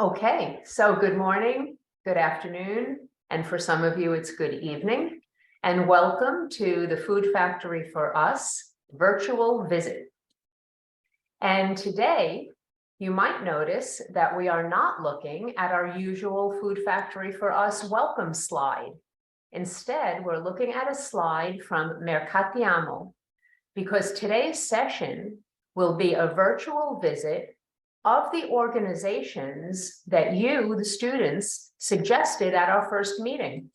Okay, so good morning, good afternoon, and for some of you, it's good evening. And welcome to the Food Factory for Us virtual visit. And today, you might notice that we are not looking at our usual Food Factory for Us welcome slide. Instead, we're looking at a slide from Mercatiamo, because today's session will be a virtual visit of the organizations that you, the students, suggested at our first meeting.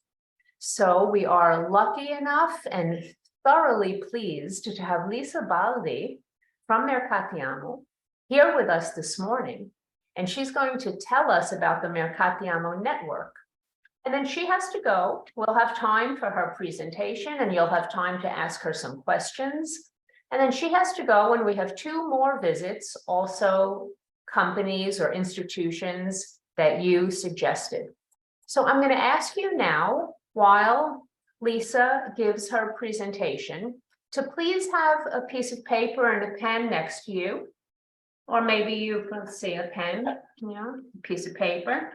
So we are lucky enough and thoroughly pleased to have Lisa Baldi from Mercatiamo here with us this morning. And she's going to tell us about the Mercatiamo network. And then she has to go. We'll have time for her presentation and you'll have time to ask her some questions. And then she has to go when we have two more visits, also companies or institutions that you suggested. So I'm going to ask you now, while Lisa gives her presentation, to please have a piece of paper and a pen next to you. Or maybe you can see a pen, a piece of paper.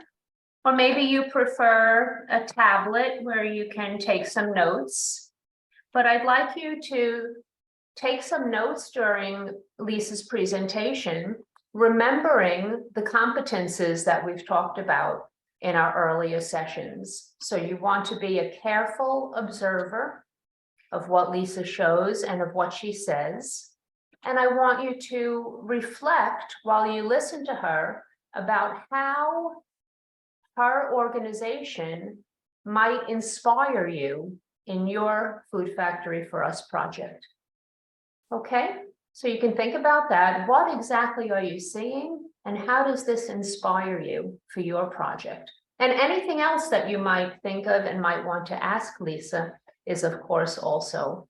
Or maybe you prefer a tablet where you can take some notes. But I'd like you to take some notes during Lisa's presentation, remembering the competences that we've talked about in our earlier sessions. So you want to be a careful observer of what Lisa shows and of what she says. And I want you to reflect while you listen to her about how her organization might inspire you in your Food Factory for Us project. Okay, so you can think about that. What exactly are you seeing and how does this inspire you for your project? And anything else that you might think of and might want to ask Lisa is of course also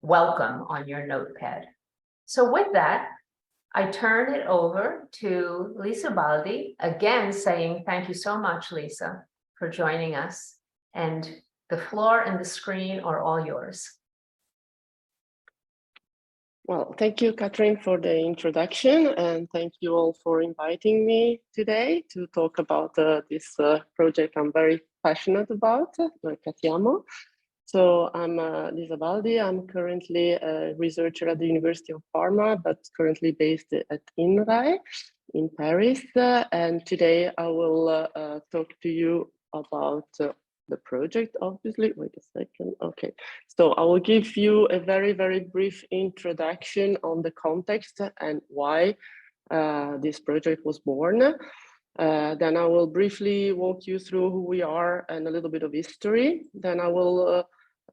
welcome on your notepad. So with that, I turn it over to Lisa Baldi, again saying thank you so much, Lisa, for joining us. And the floor and the screen are all yours. Well, thank you, Catherine, for the introduction, and thank you all for inviting me today to talk about this project I'm very passionate about, Mercatiamo. So I'm Lisa Baldi. I'm currently a researcher at the University of Parma, but currently based at INRAE in Paris. And today I will talk to you about the project, obviously. Wait a second. Okay, so I will give you a very, very brief introduction on the context and why this project was born. Then I will briefly walk you through who we are and a little bit of history. Then I will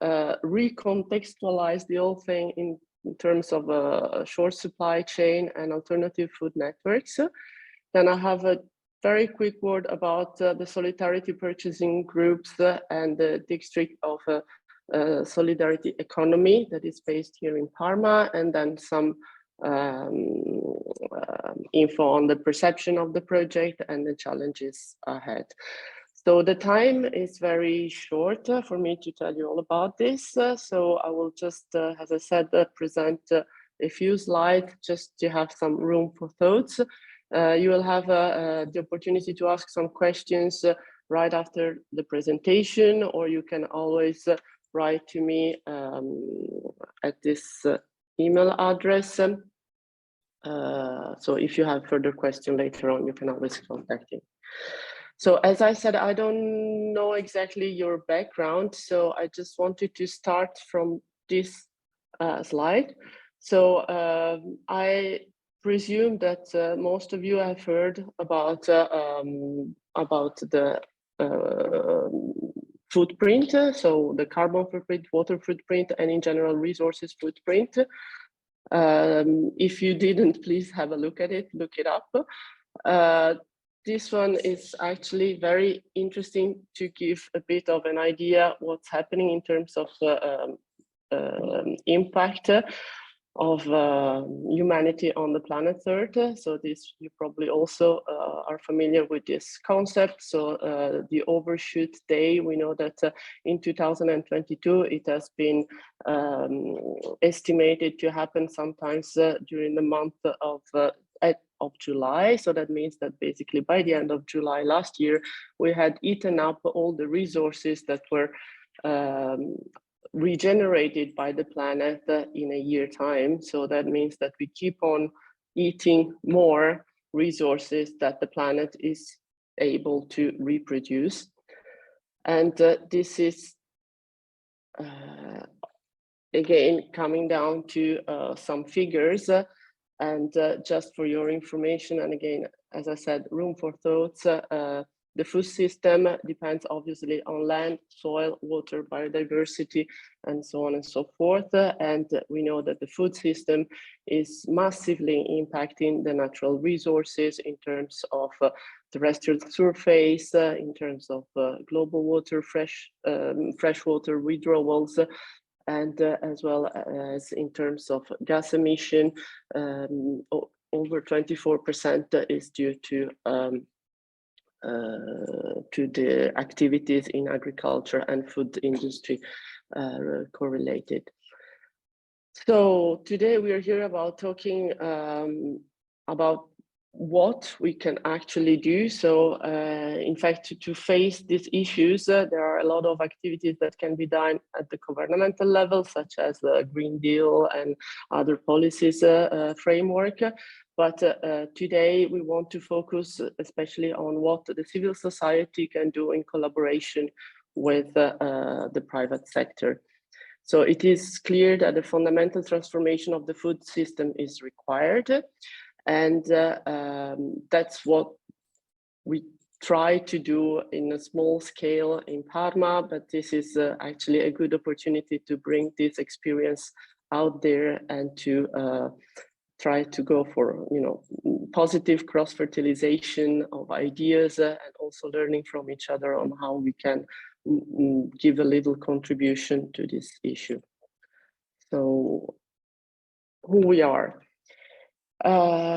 recontextualize the whole thing in terms of a short supply chain and alternative food networks. Then I have a very quick word about the solidarity purchasing groups and the district of solidarity economy that is based here in Parma, and then some info on the perception of the project and the challenges ahead. So the time is very short for me to tell you all about this. So I will just, as I said, present a few slides just to have some room for thoughts. You will have the opportunity to ask some questions right after the presentation, or you can always write to me at this email address. So if you have further questions later on, you can always contact me. So as I said, I don't know exactly your background, so I just wanted to start from this slide. So I presume that most of you have heard about the footprint, so the carbon footprint, water footprint, and in general resources footprint. If you didn't, please have a look at it, look it up. This one is actually very interesting to give a bit of an idea what's happening in terms of impact of humanity on the planet Earth. So this, you probably also are familiar with this concept. So the overshoot day, we know that in 2022, it has been estimated to happen sometimes during the month of of July. So that means that basically by the end of July last year, we had eaten up all the resources that were regenerated by the planet in a year time. So that means that we keep on eating more resources that the planet is able to reproduce. And this is again coming down to some figures, and just for your information, and again, as I said, room for thoughts. The food system depends obviously on land, soil, water, biodiversity, and so on and so forth. And we know that the food system is massively impacting the natural resources in terms of terrestrial surface, in terms of global water, freshwater withdrawals, and as well as in terms of gas emission. Over 24% is due to the activities in agriculture and food industry correlated. So today we are here about talking about what we can actually do. So in fact, to face these issues, there are a lot of activities that can be done at the governmental level, such as the Green Deal and other policies framework. But today we want to focus especially on what the civil society can do in collaboration with the private sector. So it is clear that the fundamental transformation of the food system is required. And that's what we try to do in a small scale in Parma, but this is actually a good opportunity to bring this experience out there and to try to go for, you know, positive cross-fertilization of ideas and also learning from each other on how we can give a little contribution to this issue. So who we are.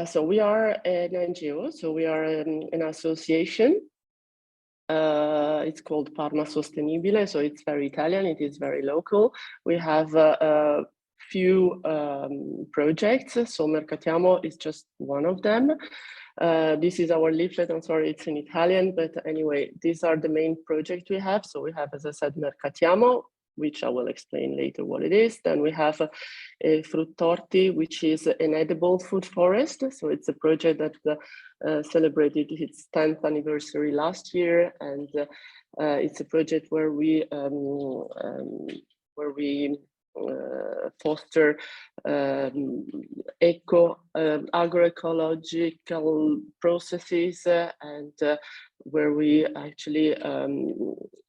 So we are an NGO, so we are an association. It's called Parma Sostenibile, so it's very Italian, it is very local. We have a few projects, so Mercatiamo is just one of them. This is our leaflet, I'm sorry, it's in Italian, but anyway, these are the main projects we have. So we have, as I said, Mercatiamo, which I will explain later what it is. Then we have a Fruit Torti, which is an edible food forest. So it's a project that celebrated its 10th anniversary last year. And it's a project where we foster agroecological processes and where we actually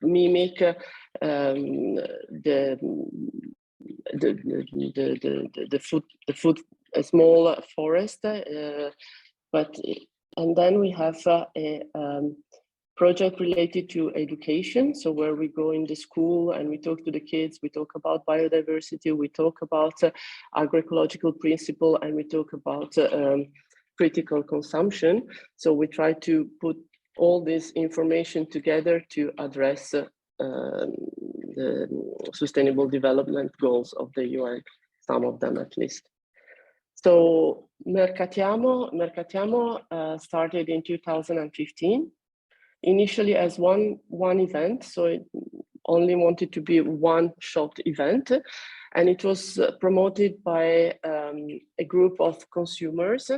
mimic the food, a small forest, and then we have a project related to education. So where we go in the school and we talk to the kids, we talk about biodiversity, we talk about agroecological principle, and we talk about critical consumption. So we try to put all this information together to address the sustainable development goals of the UN, some of them at least. So Mercatiamo started in 2015. Initially as one event, so it only wanted to be one shot event, and it was promoted by a group of consumers.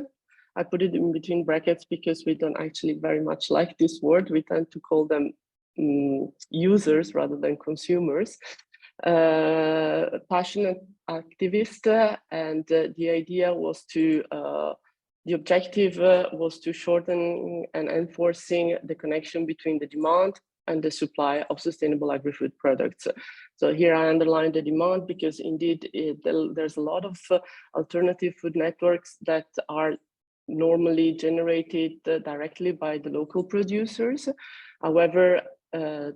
I put it in between brackets because we don't actually very much like this word. We tend to call them users rather than consumers. Passionate activists, and the idea was to the objective was to shorten and enforcing the connection between the demand and the supply of sustainable agri-food products. So here I underline the demand because indeed there's a lot of alternative food networks that are normally generated directly by the local producers. However, the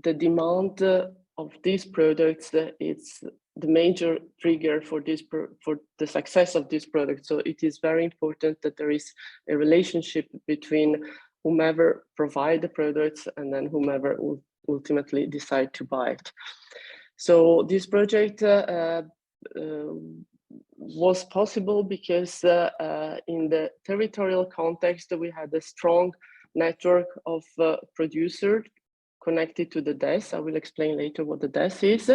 demand of these products it's the major trigger for the success of this product. So it is very important that there is a relationship between whomever provide the products and then whomever will ultimately decide to buy it. So this project was possible because in the territorial context, we had a strong network of producers connected to the DES. I will explain later what the DES is.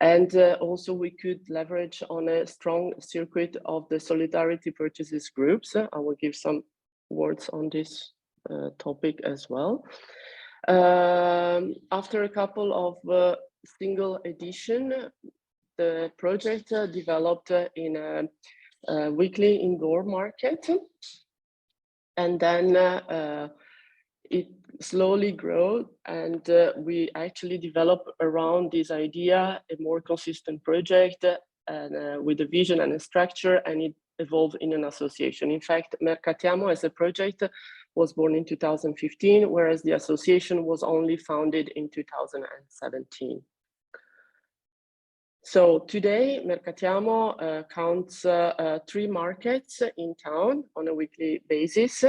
And also we could leverage on a strong circuit of the solidarity purchases groups. I will give some words on this topic as well. After a couple of single edition, the project developed in a weekly indoor market. And then it slowly grew, and we actually developed around this idea a more consistent project and with a vision and a structure, and it evolved in an association. In fact, Mercatiamo as a project was born in 2015, whereas the association was only founded in 2017. So today, Mercatiamo counts 3 markets in town on a weekly basis.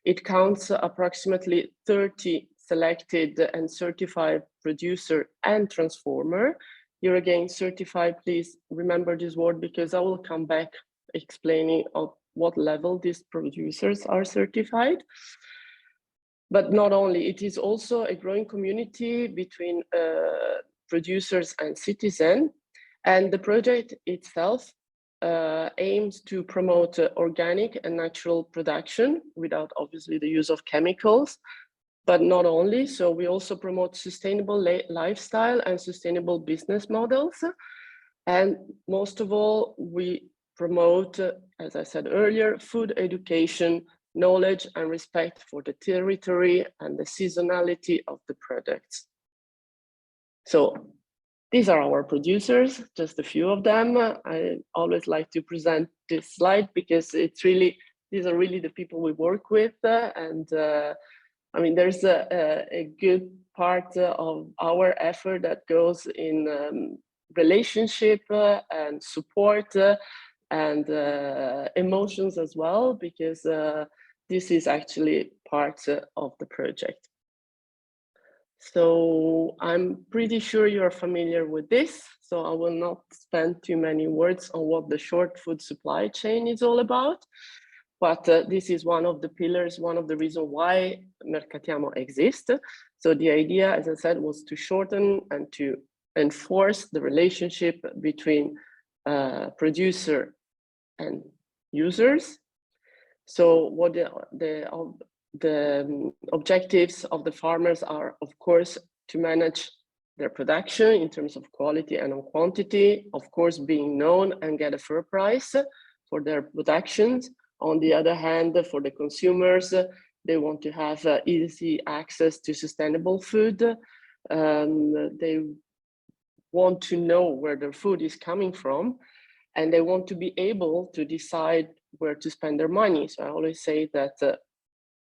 It counts approximately 30 selected and certified producer and transformer. Here again, certified, please remember this word because I will come back explaining at what level these producers are certified. But not only, it is also a growing community between producers and citizens. And the project itself aims to promote organic and natural production without obviously the use of chemicals, but not only. So we also promote sustainable lifestyle and sustainable business models. And most of all, we promote, as I said earlier, food education, knowledge and respect for the territory and the seasonality of the products. So these are our producers, just a few of them. I always like to present this slide because it's really, these are really the people we work with. And I mean, there's a good part of our effort that goes in relationship and support and emotions as well, because this is actually part of the project. So I'm pretty sure you're familiar with this, so I will not spend too many words on what the short food supply chain is all about. But this is one of the pillars, one of the reasons why Mercatiamo exists. So the idea, as I said, was to shorten and to enforce the relationship between producer and users. So what the objectives of the farmers are, of course, to manage their production in terms of quality and on quantity, of course, being known and get a fair price for their productions. On the other hand, for the consumers, they want to have easy access to sustainable food. They want to know where their food is coming from, and they want to be able to decide where to spend their money. So I always say that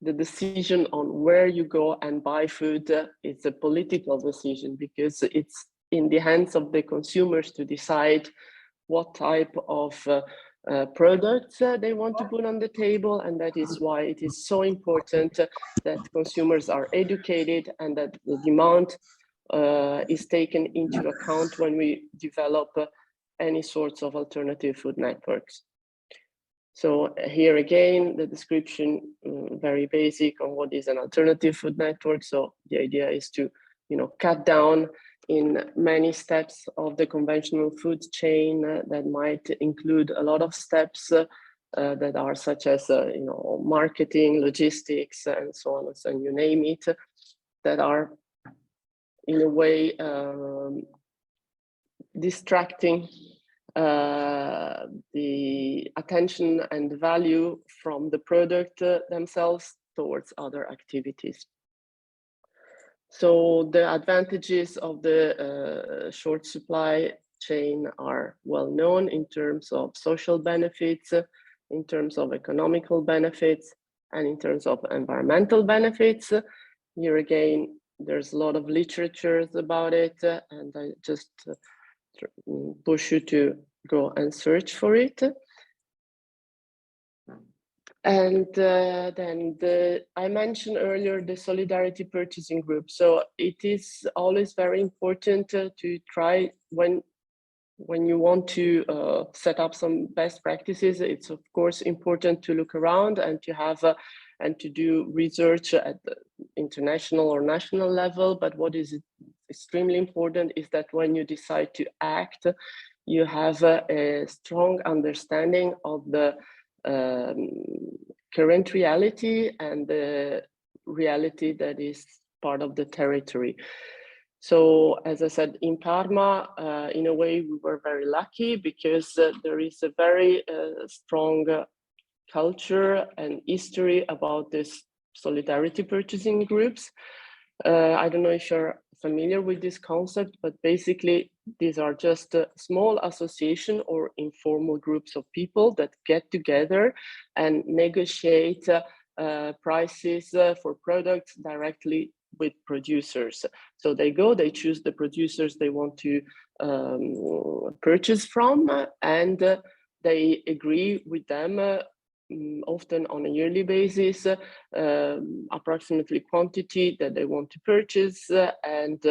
the decision on where you go and buy food is a political decision, because it's in the hands of the consumers to decide what type of products they want to put on the table. And that is why it is so important that consumers are educated and that the demand is taken into account when we develop any sorts of alternative food networks. So here again, the description, very basic on what is an alternative food network. So the idea is to, cut down in many steps of the conventional food chain that might include a lot of steps that are such as, marketing, logistics, and so on, and you name it, that are in a way distracting the attention and value from the product themselves towards other activities. So the advantages of the short supply chain are well known in terms of social benefits, in terms of economical benefits, and in terms of environmental benefits. Here again, there's a lot of literature about it, and I just push you to go and search for it. And then I mentioned earlier the solidarity purchasing group. So it is always very important to try, when when you want to set up some best practices, it's of course important to look around and to have and to do research at the international or national level. But what is extremely important is that when you decide to act, you have a strong understanding of the current reality and the reality that is part of the territory. So as I said, in Parma, in a way, we were very lucky because there is a very strong culture and history about this solidarity purchasing groups. I don't know if you're familiar with this concept, but basically these are just a small association or informal groups of people that get together and negotiate prices for products directly with producers. So they choose the producers they want to purchase from, and they agree with them often on a yearly basis, approximately quantity that they want to purchase and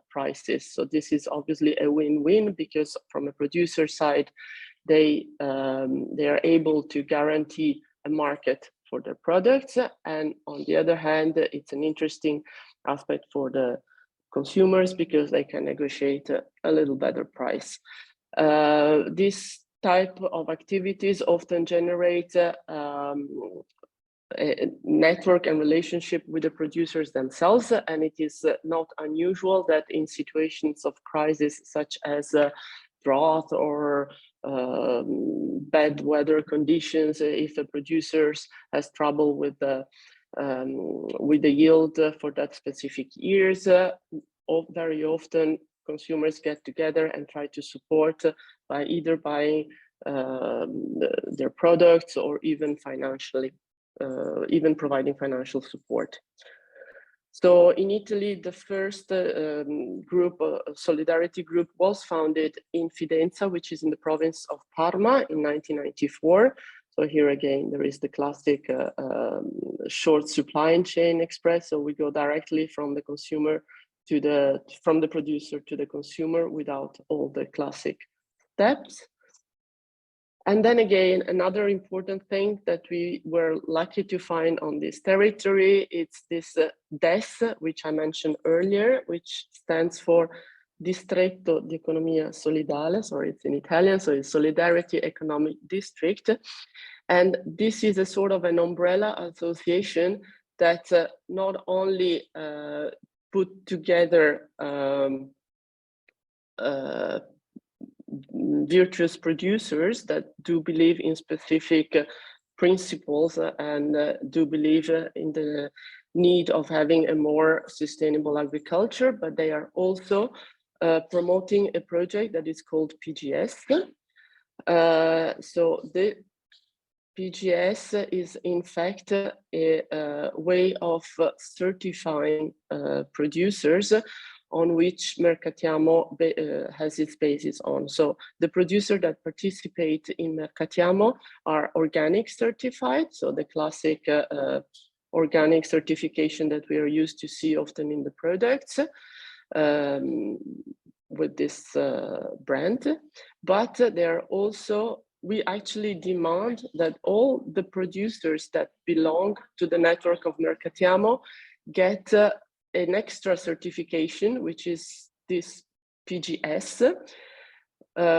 prices. So this is obviously a win-win because from a producer side, they are able to guarantee a market for their products, and on the other hand, it's an interesting aspect for the consumers because they can negotiate a little better price. This type of activities often generate a network and relationship with the producers themselves, and it is not unusual that in situations of crisis such as drought or bad weather conditions, if the producers has trouble with the yield for that specific years, very often consumers get together and try to support by either buying their products or even financially, even providing financial support. So in Italy, the first group, solidarity group, was founded in Fidenza, which is in the province of Parma, in 1994. So here again, there is the classic short supply chain express. So we go directly from the consumer to from the producer to the consumer without all the classic steps. And then again, another important thing that we were lucky to find on this territory, it's this DES, which I mentioned earlier, which stands for Distretto di Economia Solidale, sorry, it's in Italian, so it's Solidarity Economic District. And this is a sort of an umbrella association that not only put together virtuous producers that do believe in specific principles and do believe in the need of having a more sustainable agriculture, but they are also promoting a project that is called PGS. So the PGS is in fact a way of certifying producers on which Mercatiamo has its basis on. So the producers that participate in Mercatiamo are organic certified, so the classic organic certification that we are used to see often in the products with this brand. But there are also, we actually demand that all the producers that belong to the network of Mercatiamo get an extra certification, which is this PGS,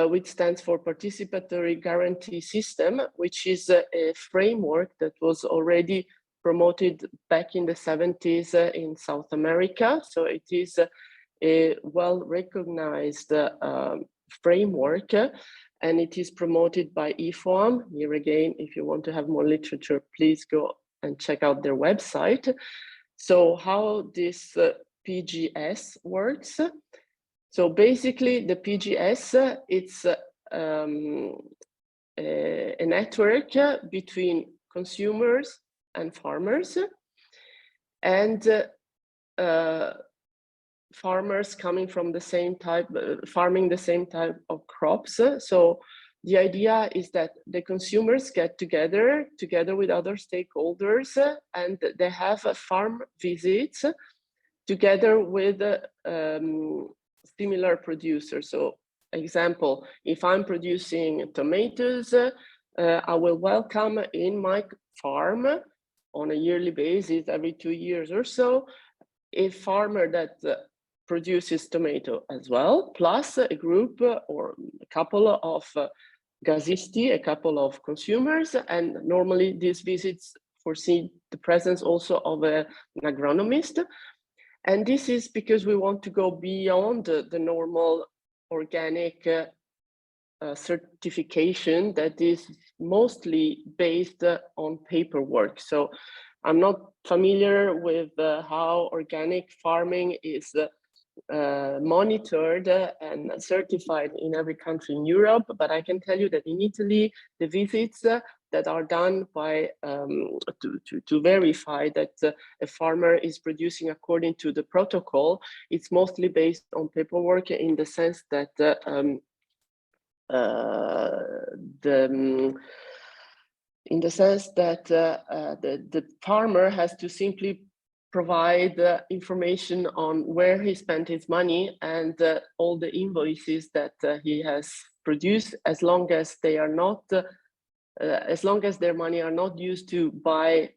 which stands for Participatory Guarantee System, which is a framework that was already promoted back in the 70s in South America. So it is a well-recognized framework, and it is promoted by IFOAM. Here again, if you want to have more literature, please go and check out their website. So how this PGS works. So basically the PGS, it's a network between consumers and farmers, and farmers coming from the same type, farming the same type of crops. So the idea is that the consumers get together with other stakeholders, and they have a farm visits together with similar producers. So example, if I'm producing tomatoes, I will welcome in my farm on a yearly basis, every 2 years or so, a farmer that produces tomato as well, plus a group or a couple of gazisti, a couple of consumers, and normally these visits foresee the presence also of an agronomist. And this is because we want to go beyond the normal organic certification that is mostly based on paperwork. So I'm not familiar with how organic farming is monitored and certified in every country in Europe, but I can tell you that in Italy, the visits that are done by to verify that a farmer is producing according to the protocol, it's mostly based on paperwork in the sense that the farmer has to simply provide information on where he spent his money and all the invoices that he has produced, as long as they are not, as long as their money are not used to buy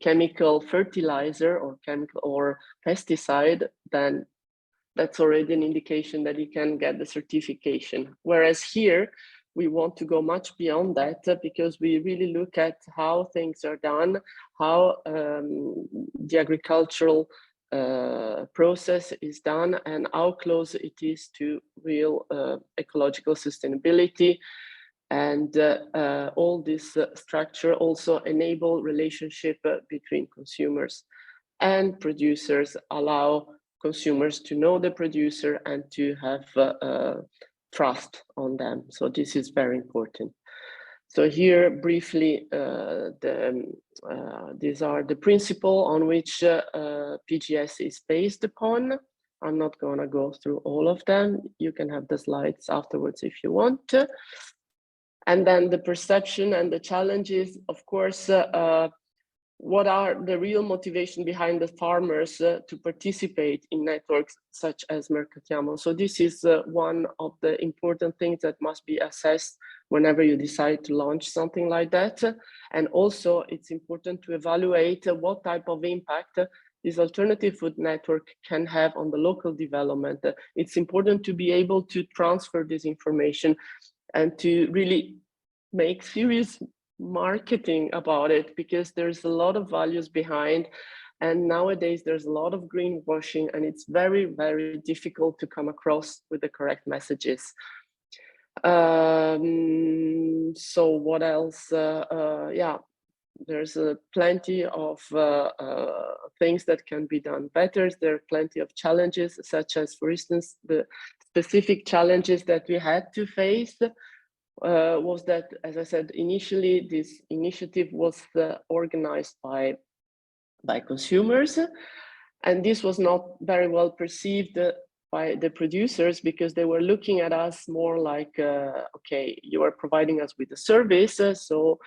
chemical fertilizer or chemical or pesticide, then that's already an indication that you can get the certification. Whereas here, we want to go much beyond that because we really look at how things are done, how the agricultural process is done, and how close it is to real ecological sustainability. And all this structure also enable relationship between consumers and producers, allow consumers to know the producer and to have trust on them. So this is very important. So here briefly, these are the principle on which PGS is based upon. I'm not going to go through all of them. You can have the slides afterwards if you want. And then the perception and the challenges, of course, what are the real motivation behind the farmers to participate in networks such as Mercatiamo? So this is one of the important things that must be assessed whenever you decide to launch something like that. And also it's important to evaluate what type of impact this alternative food network can have on the local development. It's important to be able to transfer this information and to really make serious marketing about it, because there's a lot of values behind, and nowadays there's a lot of greenwashing, and it's very, very difficult to come across with the correct messages. So what else? Yeah, there's plenty of things that can be done better. There are plenty of challenges, such as, for instance, the specific challenges that we had to face was that, as I said, initially this initiative was organized by consumers, and this was not very well perceived by the producers, because they were looking at us more like, okay, you are providing us with a service, so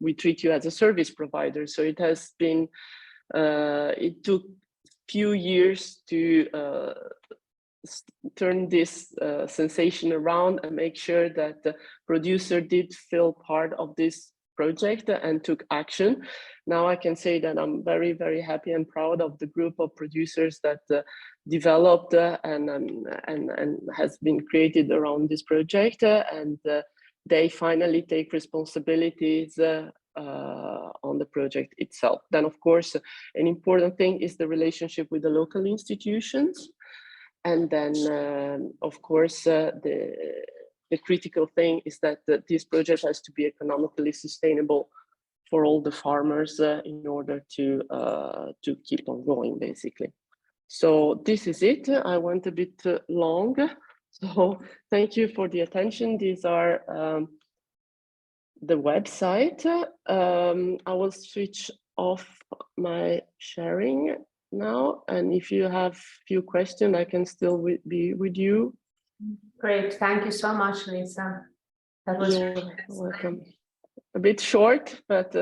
we treat you as a service provider. So it has been, it took few years to turn this sensation around and make sure that the producer did feel part of this project and took action. Now I can say that I'm very, very happy and proud of the group of producers that developed and has been created around this project, and they finally take responsibilities on the project itself. Then, of course, an important thing is the relationship with the local institutions. And then, of course, the critical thing is that this project has to be economically sustainable for all the farmers in order to keep on going, basically. So this is it. I went a bit long. So thank you for the attention. These are the website. I will switch off my sharing now, and if you have few questions, I can still be with you. Great, thank you so much, Lisa. That was You're welcome. A bit short, but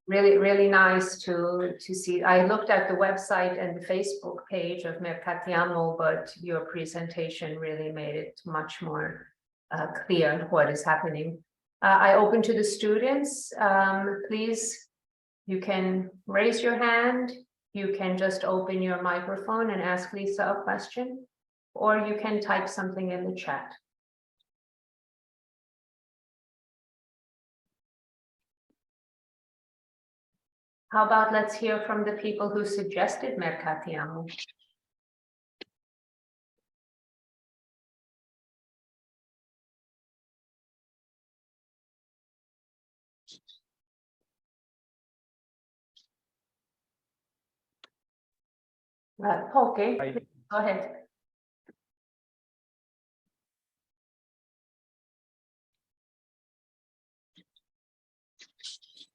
really nice to see. I looked at the website and the Facebook page of Mercatiamo, but your presentation really made it much more clear what is happening. I open to the students. Please, you can raise your hand. You can just open your microphone and ask Lisa a question, or you can type something in the chat. How about let's hear from the people who suggested Mercatiamo. Okay, go ahead.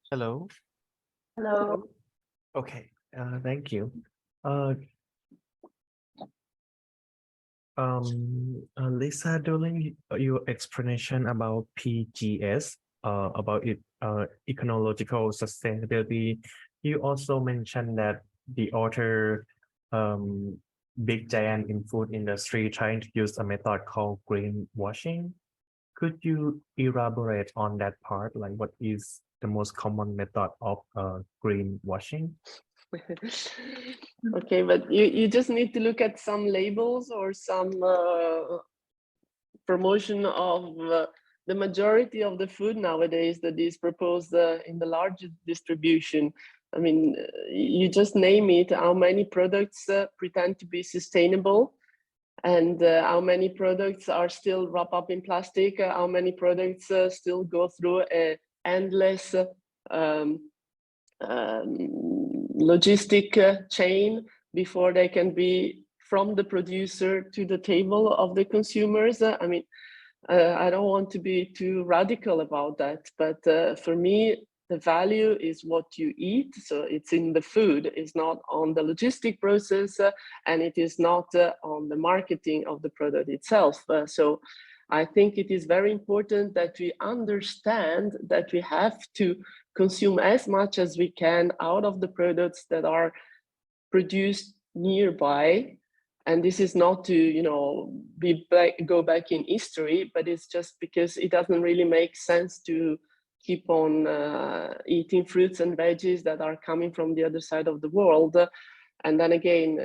Hello. Hello. Okay. Thank you. Lisa, during your explanation about PGS, about ecological sustainability, you also mentioned that the other big giant in food industry trying to use a method called greenwashing. Could you elaborate on that part? Like, what is the most common method of greenwashing? Okay, but you just need to look at some labels or some promotion of the majority of the food nowadays that is proposed in the largest distribution. I mean, you just name it, how many products pretend to be sustainable, and how many products are still wrapped up in plastic, how many products still go through a endless logistic chain before they can be from the producer to the table of the consumers. I mean, I don't want to be too radical about that, but for me, the value is what you eat. So it's in the food, it's not on the logistic process, and it is not on the marketing of the product itself. So I think it is very important that we understand that we have to consume as much as we can out of the products that are produced nearby. And this is not to, you know, go back in history, but it's just because it doesn't really make sense to keep on eating fruits and veggies that are coming from the other side of the world. And then again,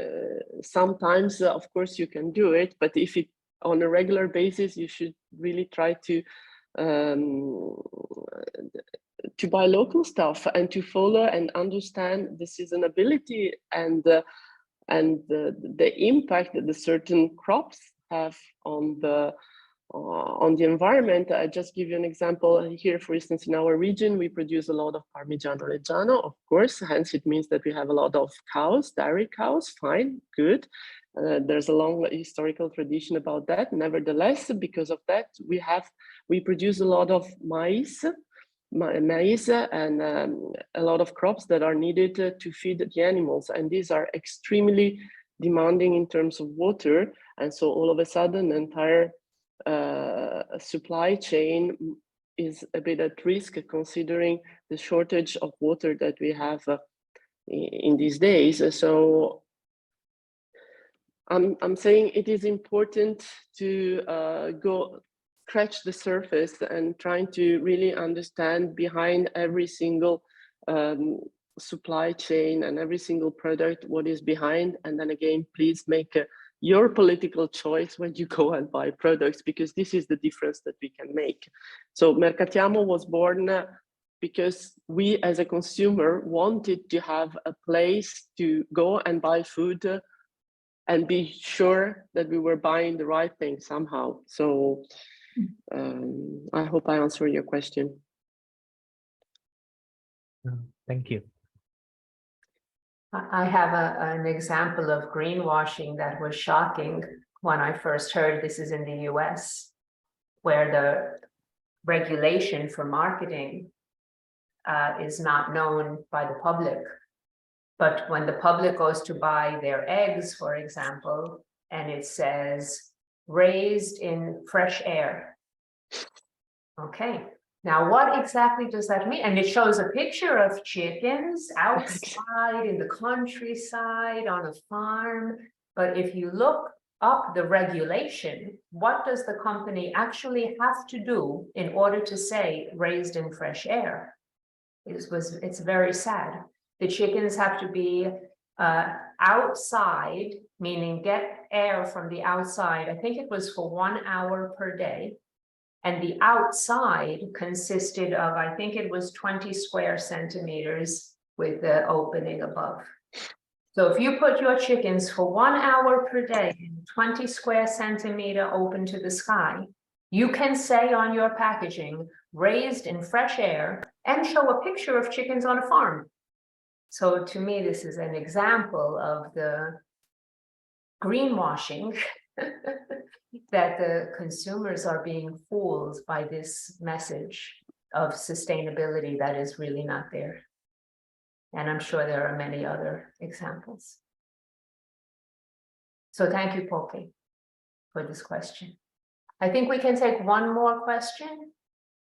sometimes, of course, you can do it, but if it on a regular basis, you should really try to buy local stuff and to follow and understand the seasonability and the impact that the certain crops have on the environment. I just give you an example here. For instance, in our region, we produce a lot of Parmigiano Reggiano, of course, hence it means that we have a lot of cows, dairy cows, fine, good. There's a long historical tradition about that. Nevertheless, because of that, we produce a lot of maize and a lot of crops that are needed to feed the animals. And these are extremely demanding in terms of water. And so all of a sudden, the entire supply chain is a bit at risk, considering the shortage of water that we have in these days. So I'm saying it is important to go scratch the surface and trying to really understand behind every single supply chain and every single product what is behind. And then again, please make your political choice when you go and buy products, because this is the difference that we can make. So Mercatiamo was born because we as a consumer wanted to have a place to go and buy food and be sure that we were buying the right thing somehow. So I hope I answered your question. Thank you. I have an example of greenwashing that was shocking when I first heard. This is in the US, where the regulation for marketing is not known by the public. But when the public goes to buy their eggs, for example, and it says raised in fresh air. Okay, Now, what exactly does that mean? And it shows a picture of chickens outside in the countryside on a farm. But if you look up the regulation, what does the company actually have to do in order to say raised in fresh air? It's very sad. The chickens have to be outside, meaning get air from the outside. I think it was for 1 hour per day. And the outside consisted of, I think it was 20 square centimeters with the opening above. So if you put your chickens for 1 hour per day, in 20 square centimeter open to the sky, you can say on your packaging, raised in fresh air, and show a picture of chickens on a farm. So to me, this is an example of the greenwashing that the consumers are being fooled by this message of sustainability that is really not there. And I'm sure there are many other examples. So thank you, Poppy, for this question. I think we can take one more question.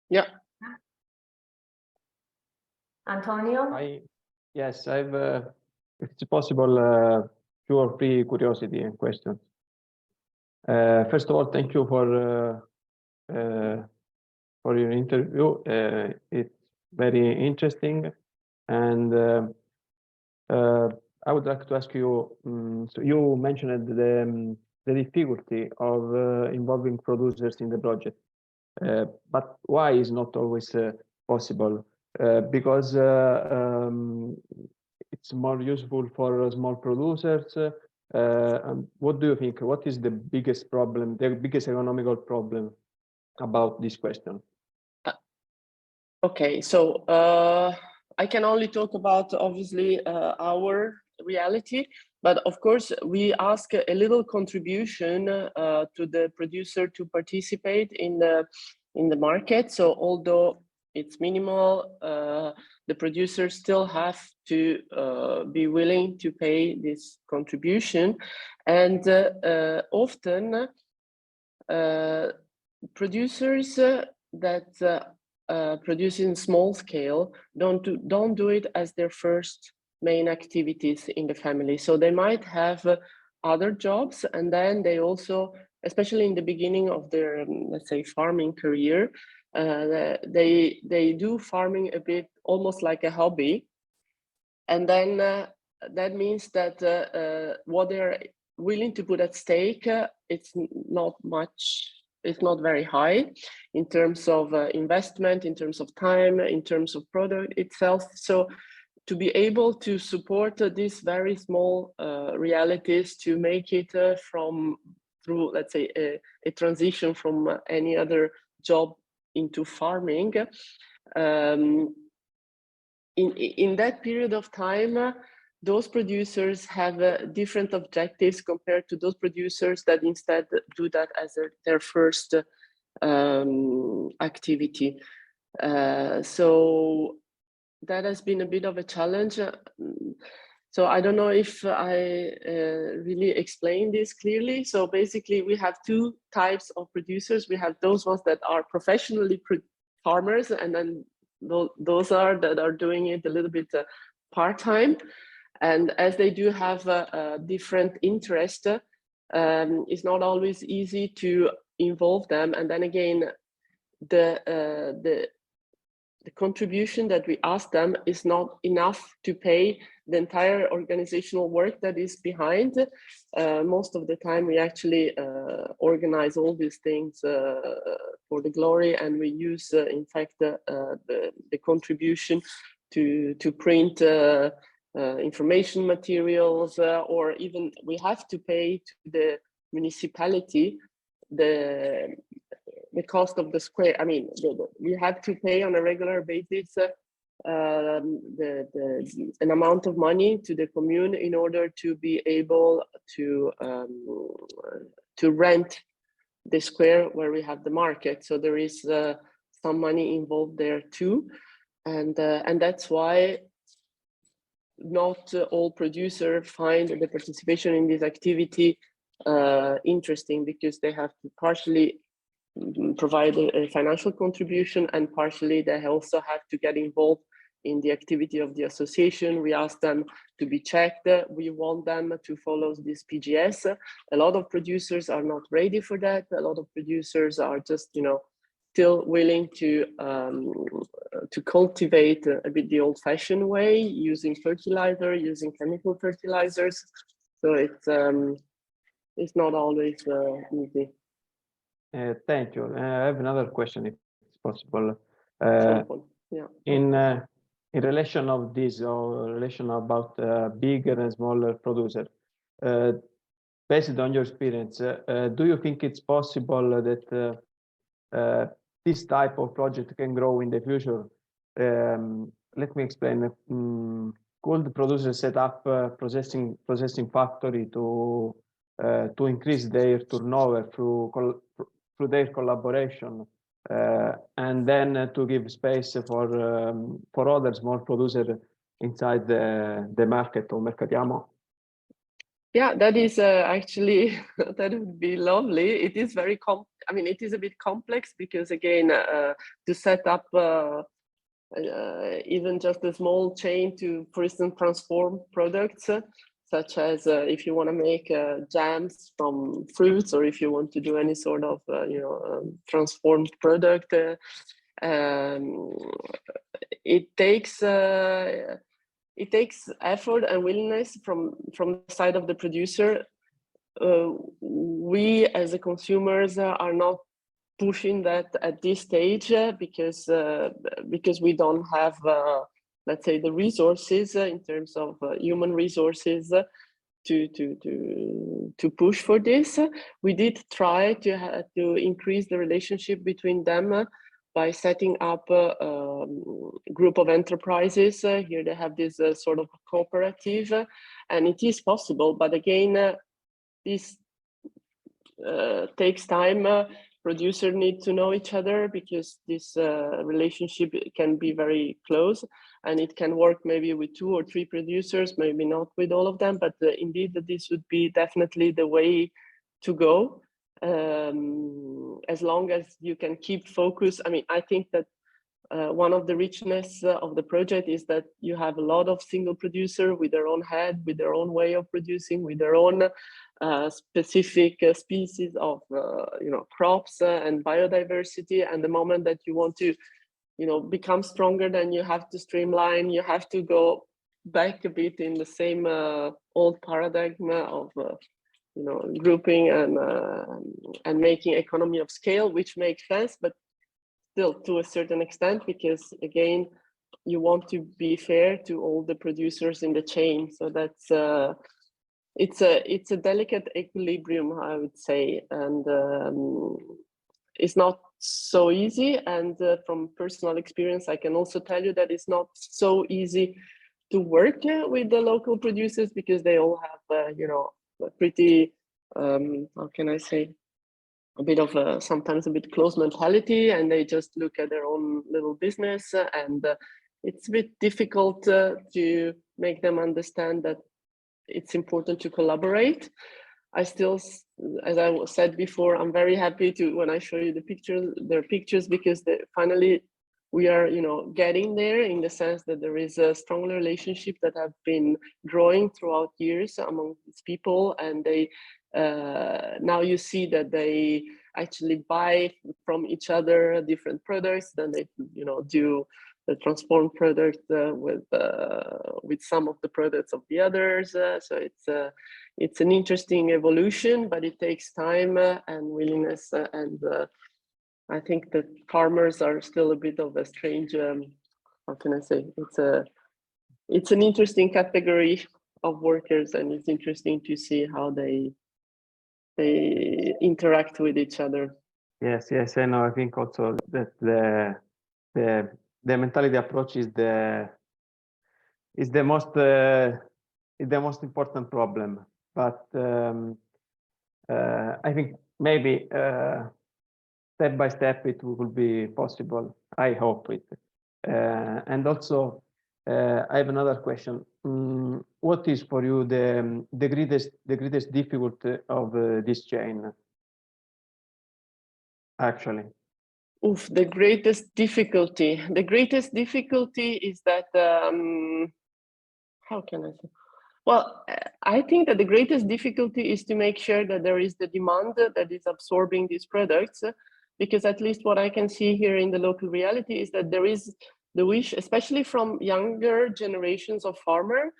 Yeah. Antonio? Yes, I've, if it's possible, 2 or 3 curiosity questions. First of all, thank you for your interview. It's very interesting, and I would like to ask you. So you mentioned the difficulty of involving producers in the project, but why is not always possible? Because it's more useful for small producers. What do you think? What is the biggest problem, the biggest economical problem about this question? Okay, so I can only talk about obviously our reality, but of course we ask a little contribution to the producer to participate in the market. So although it's minimal, the producers still have to be willing to pay this contribution, and often producers that produce in small scale don't do it as their first main activities in the family. So they might have other jobs, and then they also, especially in the beginning of their let's say farming career, they do farming a bit almost like a hobby, and then that means that what they're willing to put at stake, it's not much. It's not very high in terms of investment, in terms of time, in terms of product itself. So to be able to support these very small realities, to make it through, let's say, a transition from any other job into farming, in that period of time, those producers have different objectives compared to those producers that instead do that as their first activity. So that has been a bit of a challenge. So I don't know if I really explained this clearly. So basically we have 2 types of producers. We have those ones that are professionally farmers, and then those that are doing it a little bit part-time. And as they do have a different interest, it's not always easy to involve them. And then again, the contribution that we ask them is not enough to pay the entire organizational work that is behind. Most of the time we actually organize all these things for the glory, and we use in fact the contribution to print information materials, or even we have to pay to the municipality the cost of the square. I mean, we have to pay on a regular basis an amount of money to the commune in order to be able to rent the square where we have the market. So there is some money involved there too, and that's why not all producers find the participation in this activity interesting, because they have to partially provide a financial contribution, and partially they also have to get involved in the activity of the association. We ask them to be checked. We want them to follow this PGS. A lot of producers are not ready for that. A lot of producers are just, still willing to cultivate a bit the old-fashioned way, using fertilizer, using chemical fertilizers. So it's not always easy. Thank you. I have another question, if it's possible. Yeah. In relation of this, or relation about bigger and smaller producer, based on your experience, do you think it's possible that this type of project can grow in the future? Let me explain. Could producers set up processing factory to increase their turnover through their collaboration, and then to give space for other small producers inside the market or mercatiamo? Yeah, that is actually, that would be lovely. It is very it is a bit complex because, again, to set up even just a small chain to, for instance, transform products, such as if you want to make jams from fruits, or if you want to do any sort of, transformed product, it takes effort and willingness from the side of the producer. We as a consumers are not pushing that at this stage because we don't have, let's say, the resources in terms of human resources to push for this. We did try to increase the relationship between them by setting up a group of enterprises. Here they have this sort of cooperative, and it is possible, but again, this takes time. Producers need to know each other because this relationship can be very close, and it can work maybe with 2 or 3 producers, maybe not with all of them, but indeed this would be definitely the way to go. As long as you can keep focus. I think that one of the richness of the project is that you have a lot of single producer with their own head, with their own way of producing, with their own specific species of crops and biodiversity. And the moment that you want to become stronger, then you have to streamline, you have to go back a bit in the same old paradigm of grouping and making economy of scale, which makes sense, but still to a certain extent, because again, you want to be fair to all the producers in the chain. So that's it's a delicate equilibrium, I would say, and it's not so easy. And from personal experience, I can also tell you that it's not so easy to work with the local producers, because they all have a pretty how can I say, a bit of sometimes a bit closed mentality, and they just look at their own little business, and it's a bit difficult to make them understand that it's important to collaborate. I still, as I said before, I'm very happy to, when I show you their pictures, because finally we are, getting there, in the sense that there is a strong relationship that have been growing throughout years among these people, and they now you see that they actually buy from each other different products. Then they, do the transformed product with some of the products of the others. So it's an interesting evolution, but it takes time and willingness. And I think that farmers are still a bit of a strange, how can I say? It's an interesting category of workers, and it's interesting to see how they interact with each other. Yes, I know. I think also that the mentality approach is the most important problem. But I think maybe step by step it will be possible. I hope it. And also, I have another question. What is for you the greatest difficulty of this chain? actually? Oof, the greatest difficulty. The greatest difficulty is that, how can I say? Well, I think that the greatest difficulty is to make sure that there is the demand that is absorbing these products, because at least what I can see here in the local reality is that there is the wish, especially from younger generations of farmers,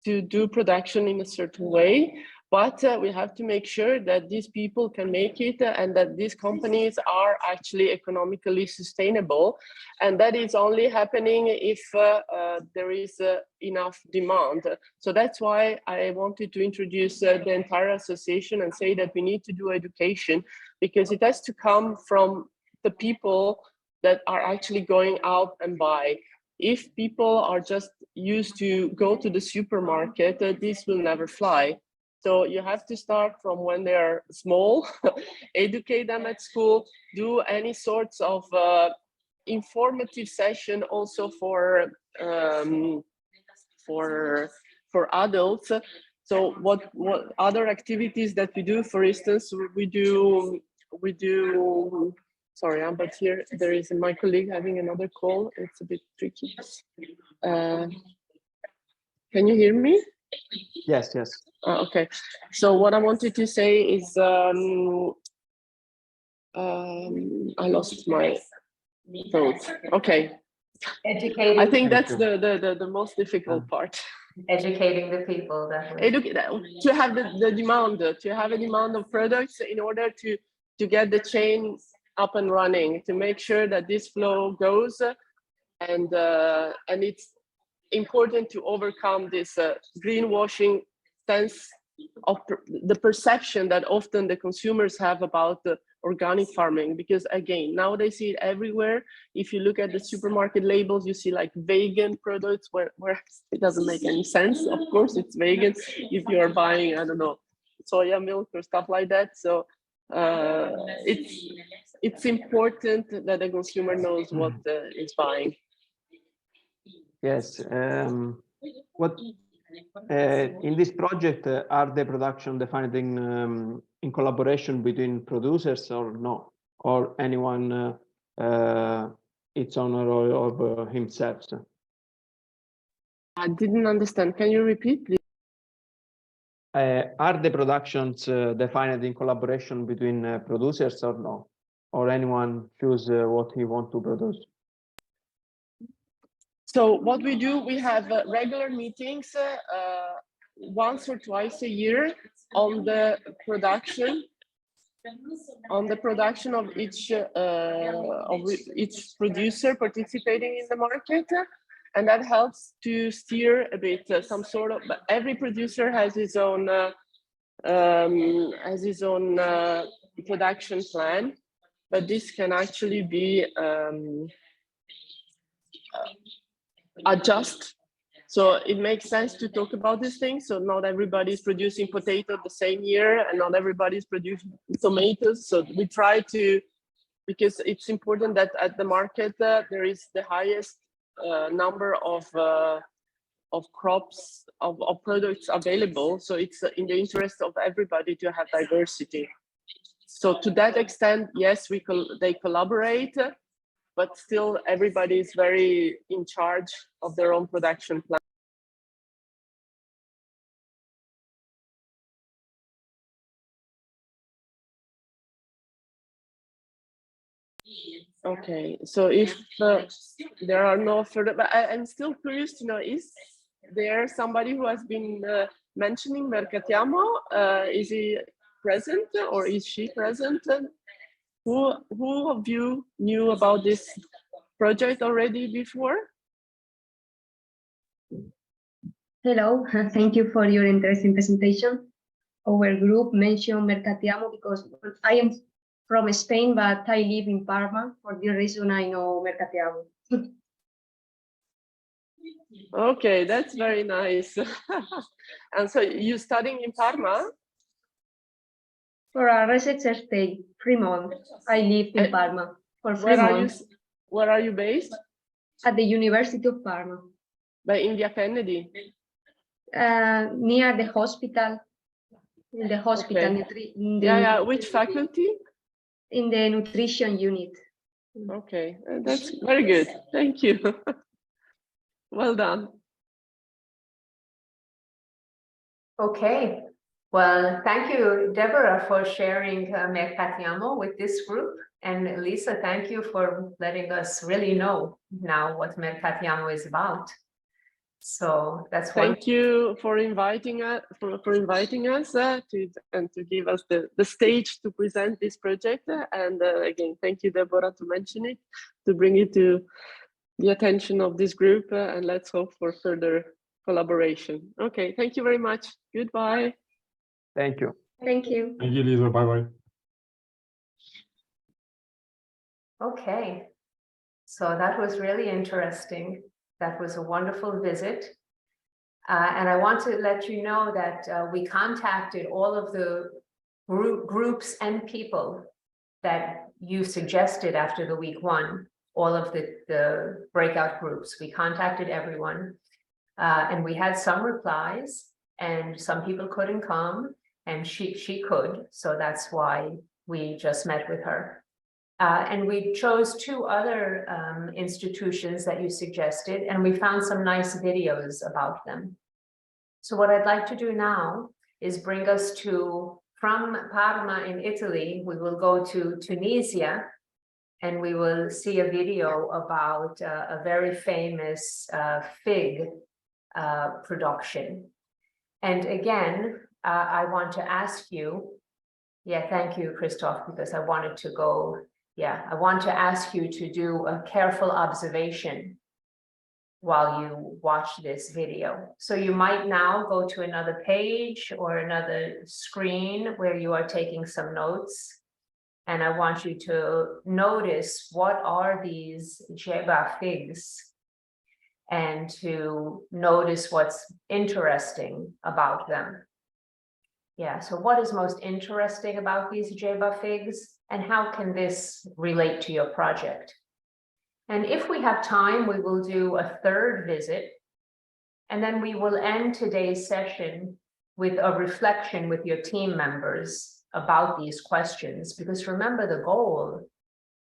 to do production in a certain way. But we have to make sure that these people can make it and that these companies are actually economically sustainable. And that is only happening if there is enough demand. So that's why I wanted to introduce the entire association and say that we need to do education, because it has to come from the people that are actually going out and buy. If people are just used to go to the supermarket, this will never fly. So you have to start from when they are small, educate them at school, do any sorts of informative session also for adults. So what other activities that we do? For instance, we do. Sorry, but here there is my colleague having another call. It's a bit tricky. Can you hear me? Yes, yes. Okay. So what I wanted to say is I lost my thought. Okay. Educating. I think that's the most difficult part. Educating the people, definitely. To have the demand, to have a demand of products in order to get the chain up and running, to make sure that this flow goes, and it's important to overcome this greenwashing sense of the perception that often the consumers have about the organic farming, because again, now they see it everywhere. If you look at the supermarket labels, you see like vegan products where it doesn't make any sense. Of course it's vegan if you are buying, I don't know, soya milk or stuff like that. So it's important that the consumer knows what is buying. Yes. What in this project are the production defined in collaboration between producers or no, or anyone its owner of himself? I didn't understand. Can you repeat, please? Are the productions defined in collaboration between producers or no, or anyone choose what he want to produce? So what we do, we have regular meetings once or twice a year on the production of each producer participating in the market, and that helps to steer a bit some sort of. But every producer has his own production plan, but this can actually be adjust. So it makes sense to talk about these things. So not everybody is producing potato the same year, and not everybody is producing tomatoes. So we try to, because it's important that at the market there is the highest number of crops of products available. So it's in the interest of everybody to have diversity. So to that extent, yes, they collaborate. But still, everybody is very in charge of their own production plan. Okay, so if there are no further, but I'm still curious to know, is there somebody who has been mentioning Mercatiamo? Is he present or is she present? Who of you knew about this project already before? Hello, thank you for your interesting presentation. Our group mentioned Mercatiamo because I am from Spain, but I live in Parma. For this reason, I know Mercatiamo. Okay, that's very nice. And so you studying in Parma? For a research stay, 3 months. I live in Parma for 3 months. Where are you based? At the University of Parma. By in Via Kennedy? Near the hospital. In the hospital. Okay. Yeah, which faculty? in the nutrition unit. Okay, that's very good. Thank you. Well done. Okay, well, thank you, Deborah, for sharing Mercatiamo with this group. And Lisa, thank you for letting us really know now what Mercatiamo is about. So that's Thank you for inviting us to give us the stage to present this project. And again, thank you, Deborah, to mention it, to bring it to the attention of this group, and let's hope for further collaboration. Okay, thank you very much. Goodbye. Thank you. Thank you. Thank you, Lisa. Bye-bye. Okay, so that was really interesting. That was a wonderful visit. And I want to let you know that we contacted all of the groups and people that you suggested after the week one, all of the breakout groups. We contacted everyone, and we had some replies, and some people couldn't come, and she could, so that's why we just met with her. And we chose two other institutions that you suggested, and we found some nice videos about them. So what I'd like to do now is bring us from Parma in Italy, we will go to Tunisia, and we will see a video about a very famous fig production. And again, I want to ask you, thank you, Christoph, because I wanted to go. I want to ask you to do a careful observation while you watch this video. So you might now go to another page or another screen where you are taking some notes. And I want you to notice what are these Jeba figs, and to notice what's interesting about them. So what is most interesting about these Jeba figs, and how can this relate to your project? And if we have time, we will do a third visit, and then we will end today's session with a reflection with your team members about these questions, because remember, the goal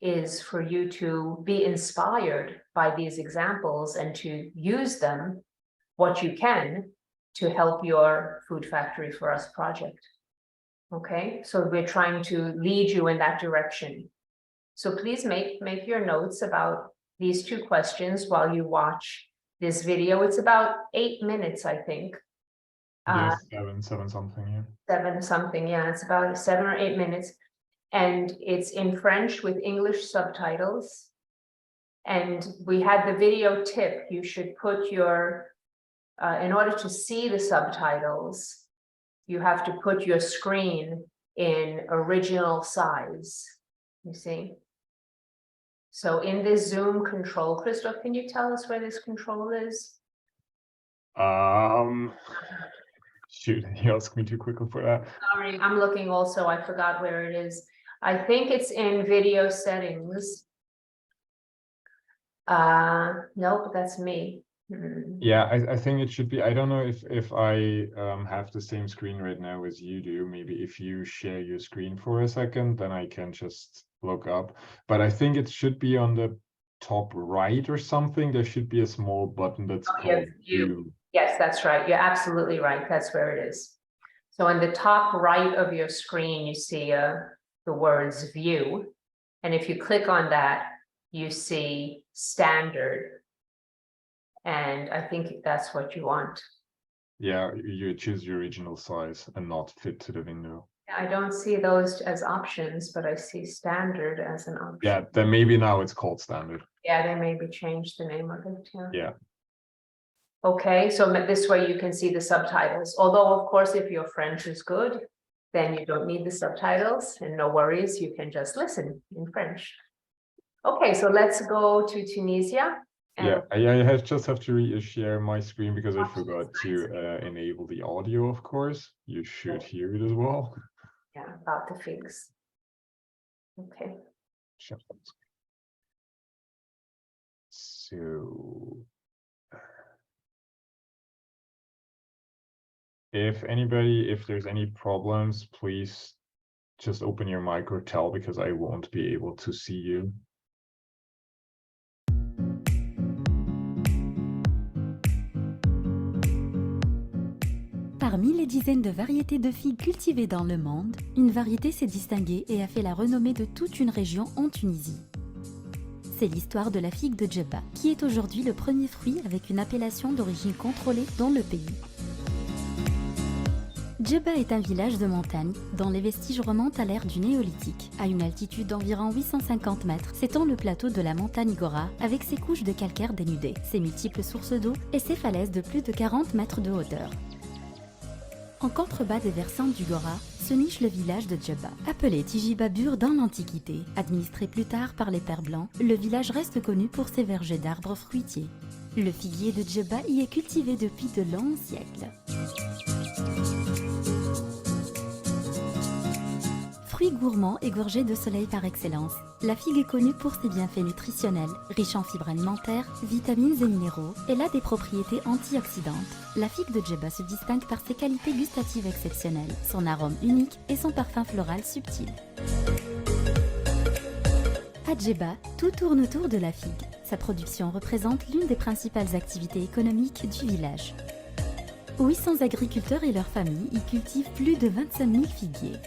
is for you to be inspired by these examples and to use them, what you can, to help your Food Factory for Us project. Okay, so we're trying to lead you in that direction. So please make your notes about these two questions while you watch this video. It's about 8 minutes, I think. Yes, seven something, yeah. 7 something, it's about 7 or 8 minutes. And it's in French with English subtitles. And we had the video tip. You should put your, in order to see the subtitles, you have to put your screen in original size, you see? So in this Zoom control, Christoph, can you tell us where this control is? Shoot, you asked me too quickly for that. Sorry, I'm looking also, I forgot where it is. I think it's in video settings. Nope, that's me. Yeah, I think it should be. I don't know if I have the same screen right now as you do. Maybe if you share your screen for a second, then I can just look up. But I think it should be on the top right or something. There should be a small button that's called View. Yes, that's right. You're absolutely right. That's where it is. So in the top right of your screen, you see the words View. And if you click on that, you see Standard. And I think that's what you want. Yeah, you choose your original size and not fit to the window. I don't see those as options, but I see Standard as an option. Yeah, then maybe now it's called Standard. Yeah, they maybe changed the name of it. Yeah. Okay, so this way you can see the subtitles. Although, of course, if your French is good, then you don't need the subtitles, and no worries, you can just listen in French. Okay, so let's go to Tunisia. Yeah, I just have to share my screen because I forgot to enable the audio, of course. You should hear it as well. Yeah, about the figs. Okay. So if there's any problems, please just open your mic or tell, because I won't be able to see you. Parmi les dizaines de variétés de figues cultivées dans le monde, une variété s'est distinguée et a fait la renommée de toute une région en Tunisie. C'est l'histoire de la figue de Djebba, qui est aujourd'hui le premier fruit avec une appellation d'origine contrôlée dans le pays. Djebba est un village de montagne dont les vestiges remontent à l'ère du néolithique. À une altitude d'environ 850 mètres, s'étend le plateau de la montagne Gora avec ses couches de calcaire dénudées, ses multiples sources d'eau et ses falaises de plus de 40 mètres de hauteur. En contrebas des versants du Gora se niche le village de Djebba. Appelé Tijibabur dans l'Antiquité, administré plus tard par les Pères Blancs, le village reste connu pour ses vergers d'arbres fruitiers. Le figuier de Djebba y est cultivé depuis de longs siècles. Fruit gourmand et gorgé de soleil par excellence, la figue est connue pour ses bienfaits nutritionnels, riche en fibres alimentaires, vitamines et minéraux. Elle a des propriétés antioxydantes. La figue de Djebba se distingue par ses qualités gustatives exceptionnelles, son arôme unique et son parfum floral subtil. À Djebba, tout tourne autour de la figue. Sa production représente l'une des principales activités économiques du village. 800 agriculteurs et leurs familles y cultivent plus de 25 000 figuiers.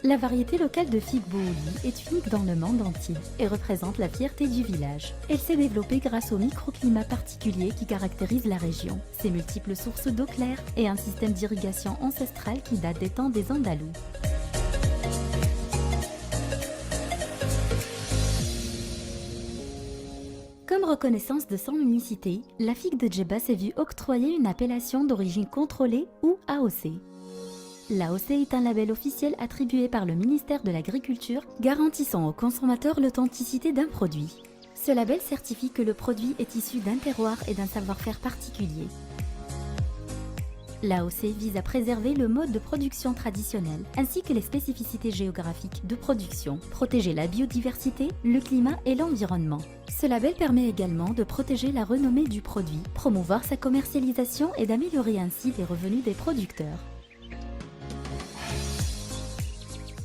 La variété locale de figue Bouli est unique dans le monde entier et représente la fierté du village. Elle s'est développée grâce au microclimat particulier qui caractérise la région, ses multiples sources d'eau claire et un système d'irrigation ancestral qui date des temps des Andalous. Comme reconnaissance de son unicité, la figue de Djebba s'est vue octroyer une appellation d'origine contrôlée ou AOC. L'AOC est un label officiel attribué par le ministère de l'Agriculture garantissant aux consommateurs l'authenticité d'un produit. Ce label certifie que le produit est issu d'un terroir et d'un savoir-faire particulier. L'AOC vise à préserver le mode de production traditionnel ainsi que les spécificités géographiques de production, protéger la biodiversité, le climat et l'environnement. Ce label permet également de protéger la renommée du produit, promouvoir sa commercialisation et d'améliorer ainsi les revenus des producteurs.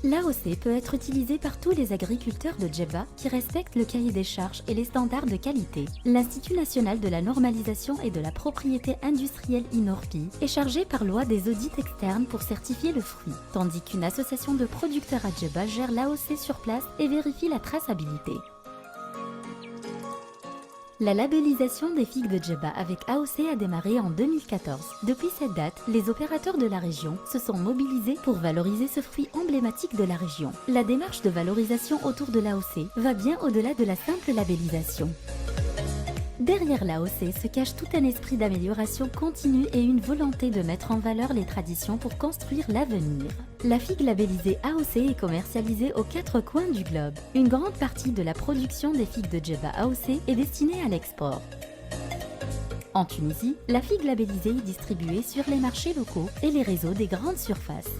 L'AOC peut être utilisée par tous les agriculteurs de Djebba qui respectent le cahier des charges et les standards de qualité. L'Institut national de la normalisation et de la propriété industrielle INORPI est chargé par loi des audits externes pour certifier le fruit, tandis qu'une association de producteurs à Djebba gère l'AOC sur place et vérifie la traçabilité. La labellisation des figues de Djebba avec AOC a démarré en 2014. Depuis cette date, les opérateurs de la région se sont mobilisés pour valoriser ce fruit emblématique de la région. La démarche de valorisation autour de l'AOC va bien au-delà de la simple labellisation. Derrière l'AOC se cache tout un esprit d'amélioration continue et une volonté de mettre en valeur les traditions pour construire l'avenir. La figue labellisée AOC est commercialisée aux 4 coins du globe. Une grande partie de la production des figues de Djebba AOC est destinée à l'export. En Tunisie, la figue labellisée est distribuée sur les marchés locaux et les réseaux des grandes surfaces.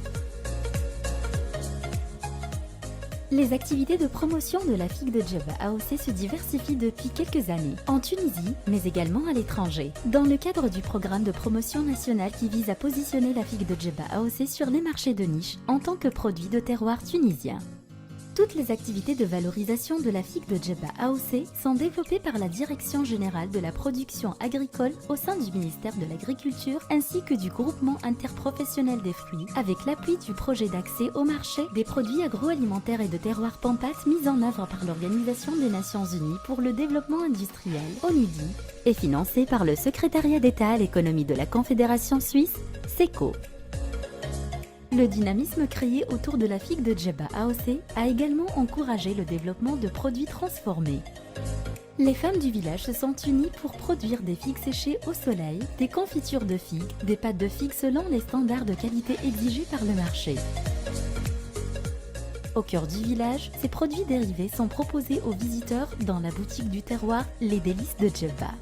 Les activités de promotion de la figue de Djebba AOC se diversifient depuis quelques années, en Tunisie, mais également à l'étranger, dans le cadre du programme de promotion nationale qui vise à positionner la figue de Djebba AOC sur les marchés de niche en tant que produit de terroir tunisien. Toutes les activités de valorisation de la figue de Djebba AOC sont développées par la Direction générale de la production agricole au sein du ministère de l'Agriculture ainsi que du groupement interprofessionnel des fruits avec l'appui du projet d'accès au marché des produits agroalimentaires et de terroirs Pampas mis en œuvre par l'Organisation des Nations Unies pour le développement industriel, ONUDI, et financé par le Secrétariat d'État à l'économie de la Confédération suisse, SECO. Le dynamisme créé autour de la figue de Djebba AOC a également encouragé le développement de produits transformés. Les femmes du village se sont unies pour produire des figues séchées au soleil, des confitures de figues, des pâtes de figues selon les standards de qualité exigés par le marché. Au cœur du village, ces produits dérivés sont proposés aux visiteurs dans la boutique du terroir Les Délices de Djebba.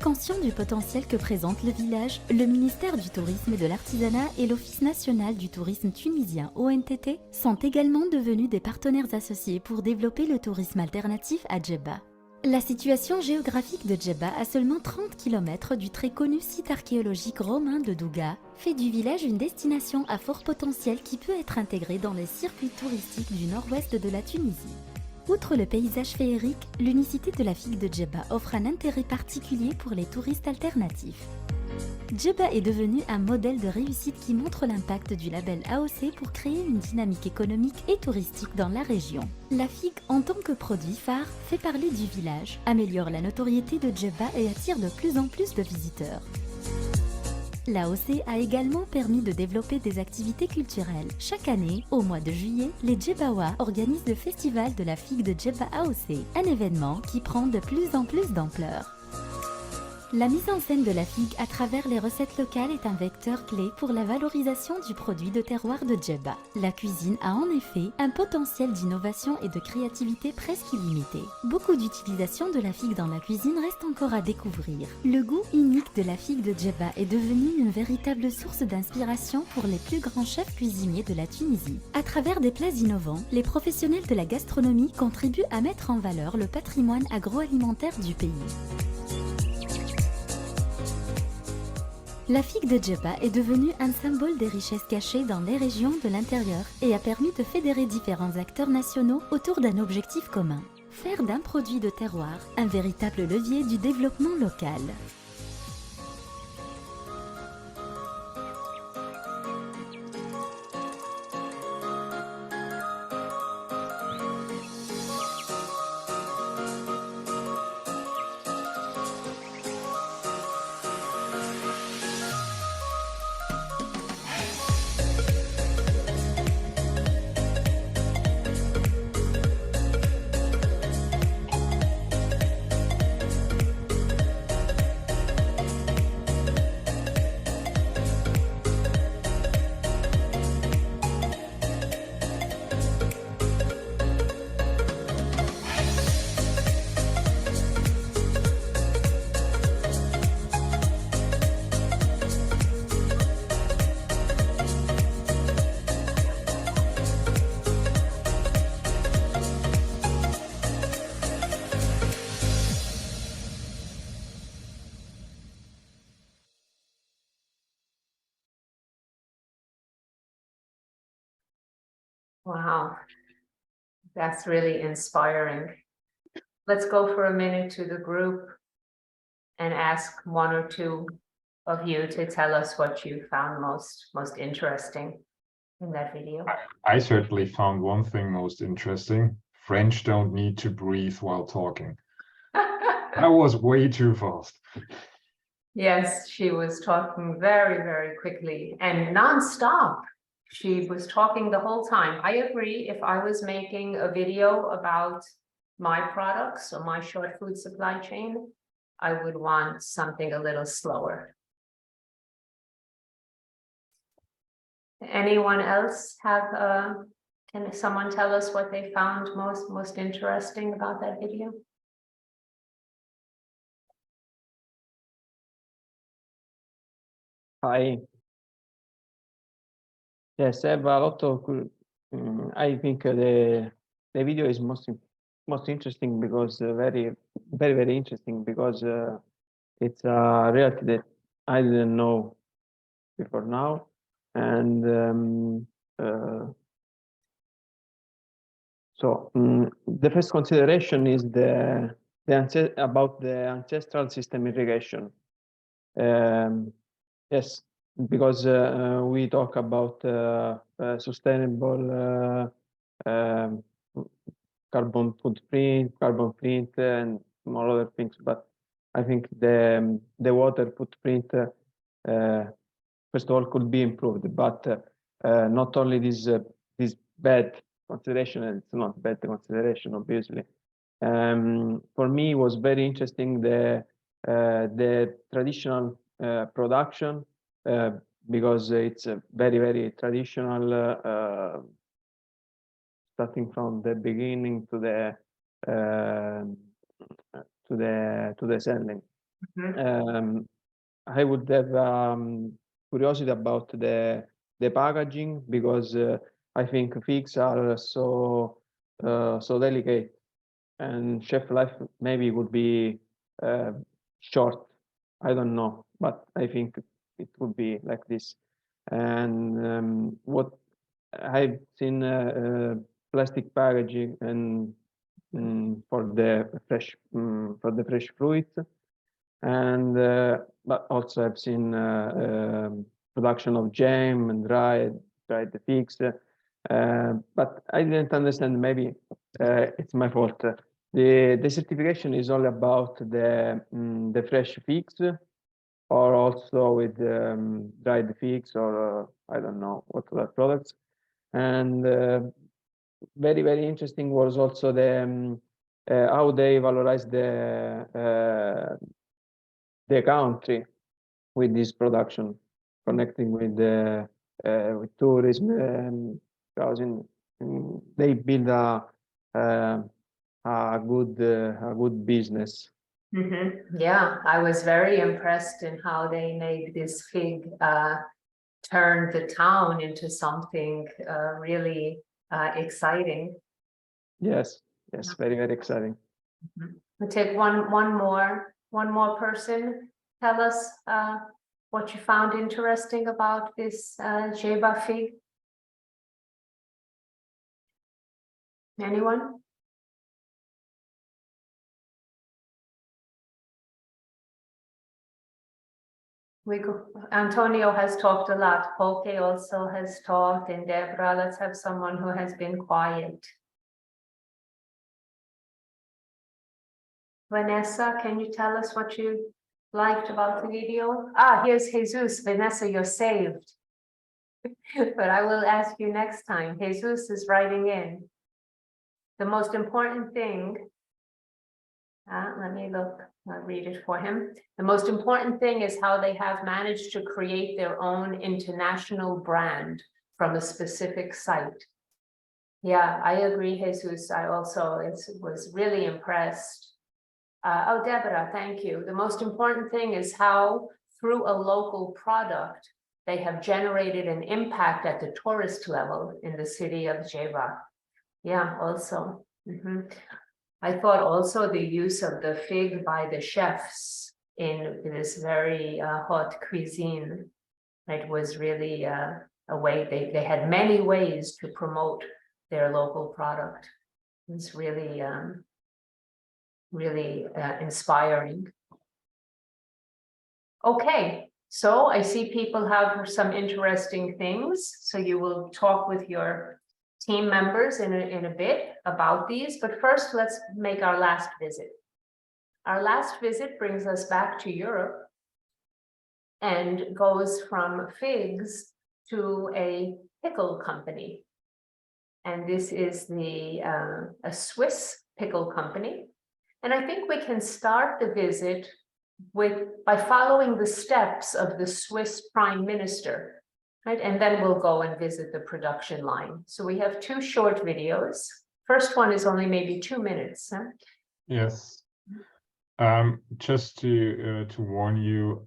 Conscient du potentiel que présente le village, le ministère du Tourisme et de l'Artisanat et l'Office national du tourisme tunisien ONTT sont également devenus des partenaires associés pour développer le tourisme alternatif à Djebba. La situation géographique de Djebba, à seulement 30 km du très connu site archéologique romain de Douga, fait du village une destination à fort potentiel qui peut être intégrée dans les circuits touristiques du nord-ouest de la Tunisie. Outre le paysage féerique, l'unicité de la figue de Djebba offre un intérêt particulier pour les touristes alternatifs. Djebba est devenu un modèle de réussite qui montre l'impact du label AOC pour créer une dynamique économique et touristique dans la région. La figue, en tant que produit phare, fait parler du village, améliore la notoriété de Djebba et attire de plus en plus de visiteurs. L'AOC a également permis de développer des activités culturelles. Chaque année, au mois de juillet, les Djebbaois organisent le festival de la figue de Djebba AOC, un événement qui prend de plus en plus d'ampleur. La mise en scène de la figue à travers les recettes locales est un vecteur clé pour la valorisation du produit de terroir de Djebba. La cuisine a en effet un potentiel d'innovation et de créativité presque illimité. Beaucoup d'utilisation de la figue dans la cuisine reste encore à découvrir. Le goût unique de la figue de Djebba est devenu une véritable source d'inspiration pour les plus grands chefs cuisiniers de la Tunisie. À travers des plats innovants, les professionnels de la gastronomie contribuent à mettre en valeur le patrimoine agroalimentaire du pays. La figue de Djebba est devenue un symbole des richesses cachées dans les régions de l'intérieur et a permis de fédérer différents acteurs nationaux autour d'un objectif commun: faire d'un produit de terroir un véritable levier du développement local. Wow, that's really inspiring. Let's go for a minute to the group and ask one or two of you to tell us what you found most interesting in that video. I certainly found one thing most interesting. French don't need to breathe while talking. That was way too fast. Yes, she was talking very, very quickly and non-stop. She was talking the whole time. I agree, if I was making a video about my products or my short food supply chain, I would want something a little slower. Anyone else have, can someone tell us what they found most interesting about that video? Hi. Yes, I have a lot of. I think the video is most interesting because very interesting because it's a reality that I didn't know before now, and so the first consideration is about the ancestral system irrigation. Yes, because we talk about sustainable carbon footprint, and more other things. But I think the water footprint, first of all, could be improved. But not only this bad consideration, and it's not bad consideration, obviously. For me, it was very interesting the traditional production, because it's a very traditional, starting from the beginning to the selling. I would have curiosity about the packaging, because I think figs are so delicate and shelf life maybe would be short. I don't know, but I think it would be like this. And what I've seen plastic packaging and for the fresh fruit, and but also I've seen production of jam and dried figs. But I didn't understand. Maybe it's my fault. The certification is all about the fresh figs, or also with dried figs, or I don't know what other products. And very interesting was also the how they valorize the country with this production, connecting with tourism, because they build a good business. Yeah, I was very impressed in how they made this fig turn the town into something really exciting. Yes, very exciting. We'll take one more person. Tell us what you found interesting about this Jeba fig. Anyone? Antonio has talked a lot. Poke also has talked, and Deborah, let's have someone who has been quiet. Vanessa, can you tell us what you liked about the video? Here's Jesus. Vanessa, you're saved. But I will ask you next time. Jesus is writing in. The most important thing, let me look, I'll read it for him. The most important thing is how they have managed to create their own international brand from a specific site. Yeah, I agree, Jesus. I also was really impressed. Deborah, thank you. The most important thing is how, through a local product, they have generated an impact at the tourist level in the city of Jeba. Yeah, also. I thought also the use of the fig by the chefs in this very hot cuisine, it was really a way, they had many ways to promote their local product. It's really inspiring. Okay, so I see people have some interesting things. So you will talk with your team members in a bit about these, but first let's make our last visit. Our last visit brings us back to Europe and goes from figs to a pickle company. And this is a Swiss pickle company. And I think we can start the visit by following the steps of the Swiss Prime Minister, right? And then we'll go and visit the production line. So we have two short videos. First one is only maybe 2 minutes. Huh? Yes. Just to warn you,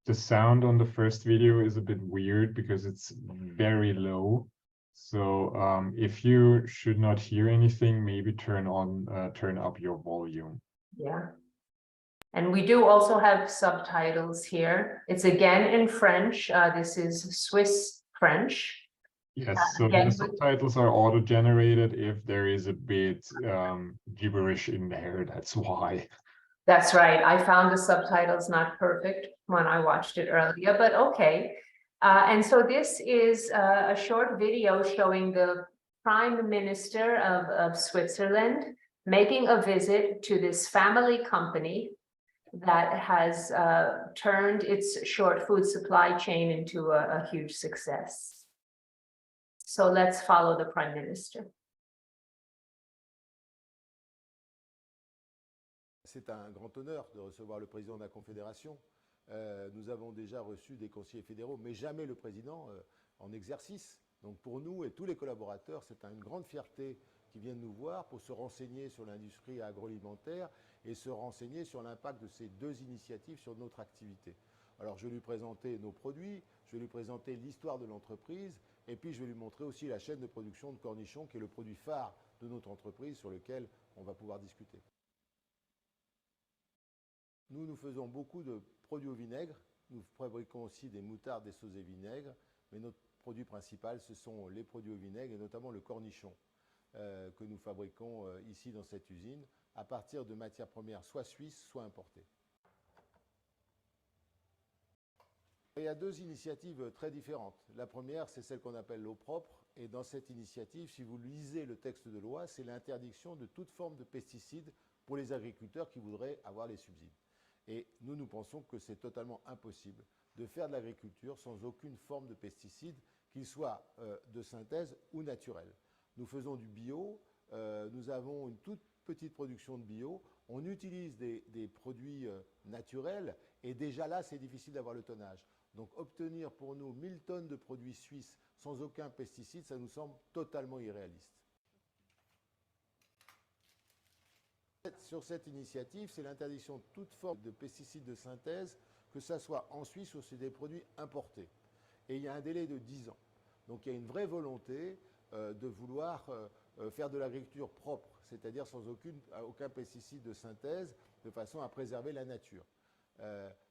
the sound on the first video is a bit weird because it's very low. So if you should not hear anything, maybe turn up your volume. Yeah. And we do also have subtitles here. It's again in French. This is Swiss French. Yes, so the subtitles are auto-generated. If there is a bit gibberish in there, that's why. That's right. I found the subtitles not perfect when I watched it earlier, but okay. And so this is a short video showing the Prime Minister of Switzerland making a visit to this family company that has turned its short food supply chain into a huge success. So let's follow the Prime Minister. C'est un grand honneur de recevoir le président de la Confédération. Nous avons déjà reçu des conseillers fédéraux, mais jamais le président en exercice. Donc pour nous et tous les collaborateurs, c'est une grande fierté qu'ils viennent nous voir pour se renseigner sur l'industrie agroalimentaire et se renseigner sur l'impact de ces deux initiatives sur notre activité. Alors je vais lui présenter nos produits, je vais lui présenter l'histoire de l'entreprise et puis je vais lui montrer aussi la chaîne de production de cornichons qui est le produit phare de notre entreprise sur lequel on va pouvoir discuter. Nous faisons beaucoup de produits au vinaigre. Nous fabriquons aussi des moutardes, des sauces et vinaigres. Mais notre produit principal, ce sont les produits au vinaigre et notamment le cornichon que nous fabriquons ici dans cette usine à partir de matières premières soit suisses, soit importées. Il y a deux initiatives très différentes. La première, c'est celle qu'on appelle l'eau propre. Et dans cette initiative, si vous lisez le texte de loi, c'est l'interdiction de toute forme de pesticides pour les agriculteurs qui voudraient avoir les subsides. Et nous pensons que c'est totalement impossible de faire de l'agriculture sans aucune forme de pesticide, qu'il soit de synthèse ou naturel. Nous faisons du bio, nous avons une toute petite production de bio, on utilise des produits naturels et déjà là, c'est difficile d'avoir le tonnage. Donc obtenir pour nous 1000 tonnes de produits suisses sans aucun pesticide, ça nous semble totalement irréaliste. Sur cette initiative, c'est l'interdiction de toute forme de pesticides de synthèse, que ce soit en Suisse ou sur des produits importés. Et il y a un délai de 10 ans. Donc il y a une vraie volonté de vouloir faire de l'agriculture propre, c'est-à-dire sans aucun pesticide de synthèse, de façon à préserver la nature.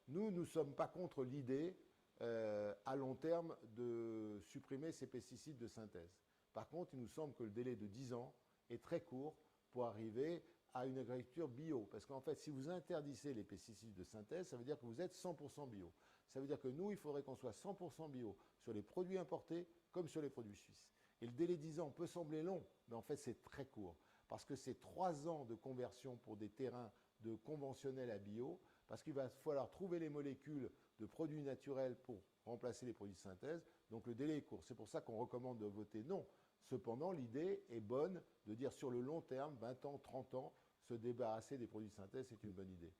Nous ne sommes pas contre l'idée à long terme de supprimer ces pesticides de synthèse. Par contre, il nous semble que le délai de 10 ans est très court pour arriver à une agriculture bio. Parce qu'en fait, si vous interdisez les pesticides de synthèse, ça veut dire que vous êtes 100% bio. Ça veut dire que nous, il faudrait qu'on soit 100% bio sur les produits importés comme sur les produits suisses. Et le délai de 10 ans peut sembler long, mais en fait, c'est très court. Parce que c'est 3 ans de conversion pour des terrains de conventionnel à bio, parce qu'il va falloir trouver les molécules de produits naturels pour remplacer les produits de synthèse. Donc le délai est court. C'est pour ça qu'on recommande de voter non. Cependant, l'idée est bonne de dire sur le long terme, 20 ans, 30 ans, se débarrasser des produits de synthèse, c'est une bonne idée.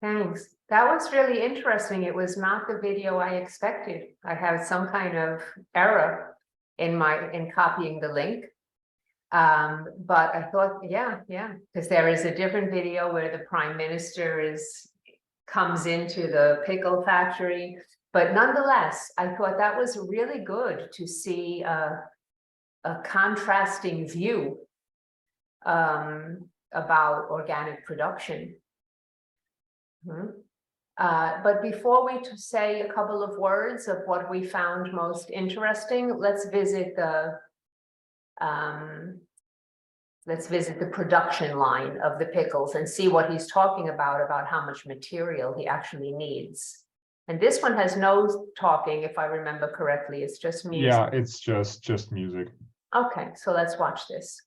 Thanks. That was really interesting. It was not the video I expected. I had some kind of error in copying the link. But I thought, yeah, because there is a different video where the Prime Minister comes into the pickle factory. But nonetheless, I thought that was really good to see a contrasting view about organic production. But before we say a couple of words of what we found most interesting, let's visit the production line of the pickles and see what he's talking about how much material he actually needs. And this one has no talking, if I remember correctly. It's just music. Yeah, it's just music. Okay, so let's watch this.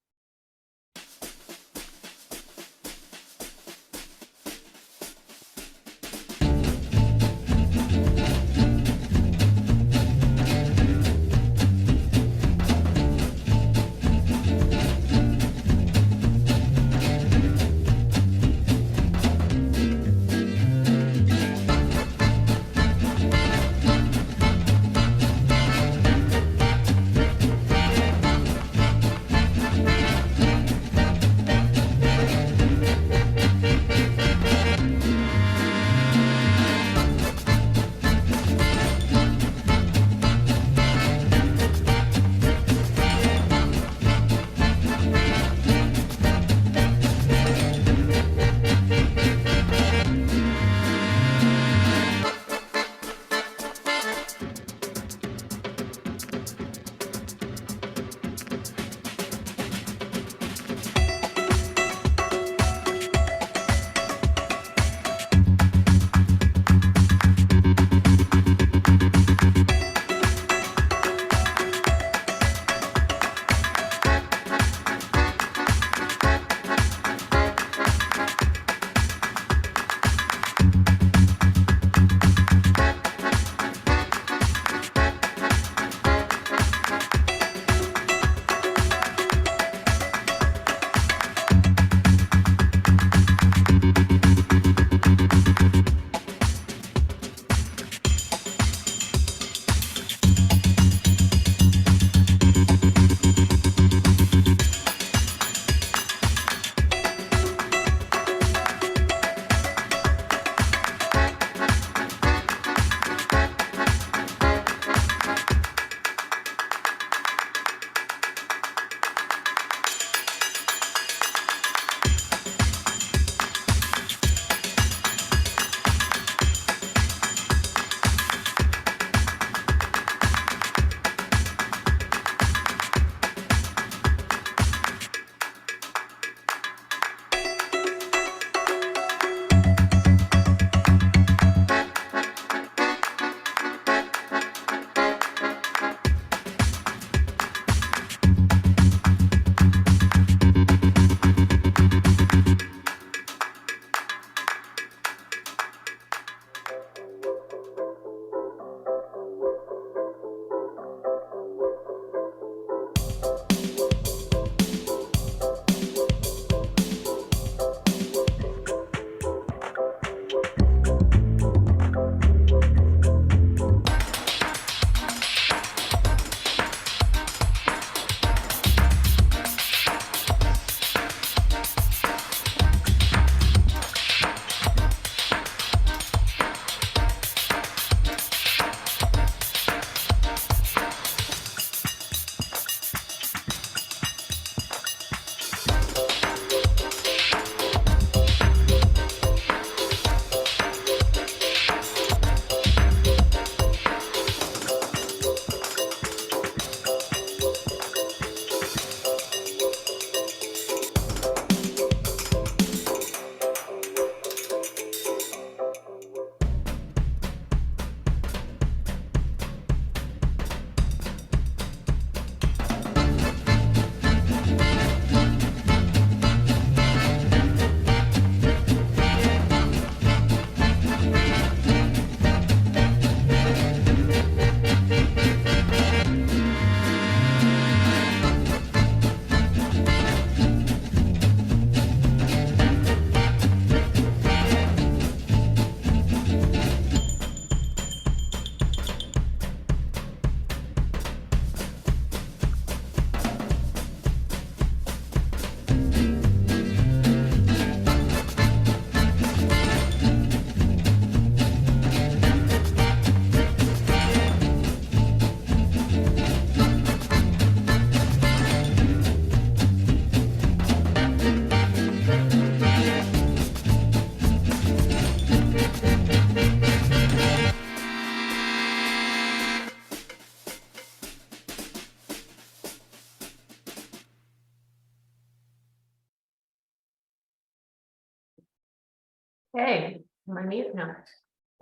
Hey, am I mute now?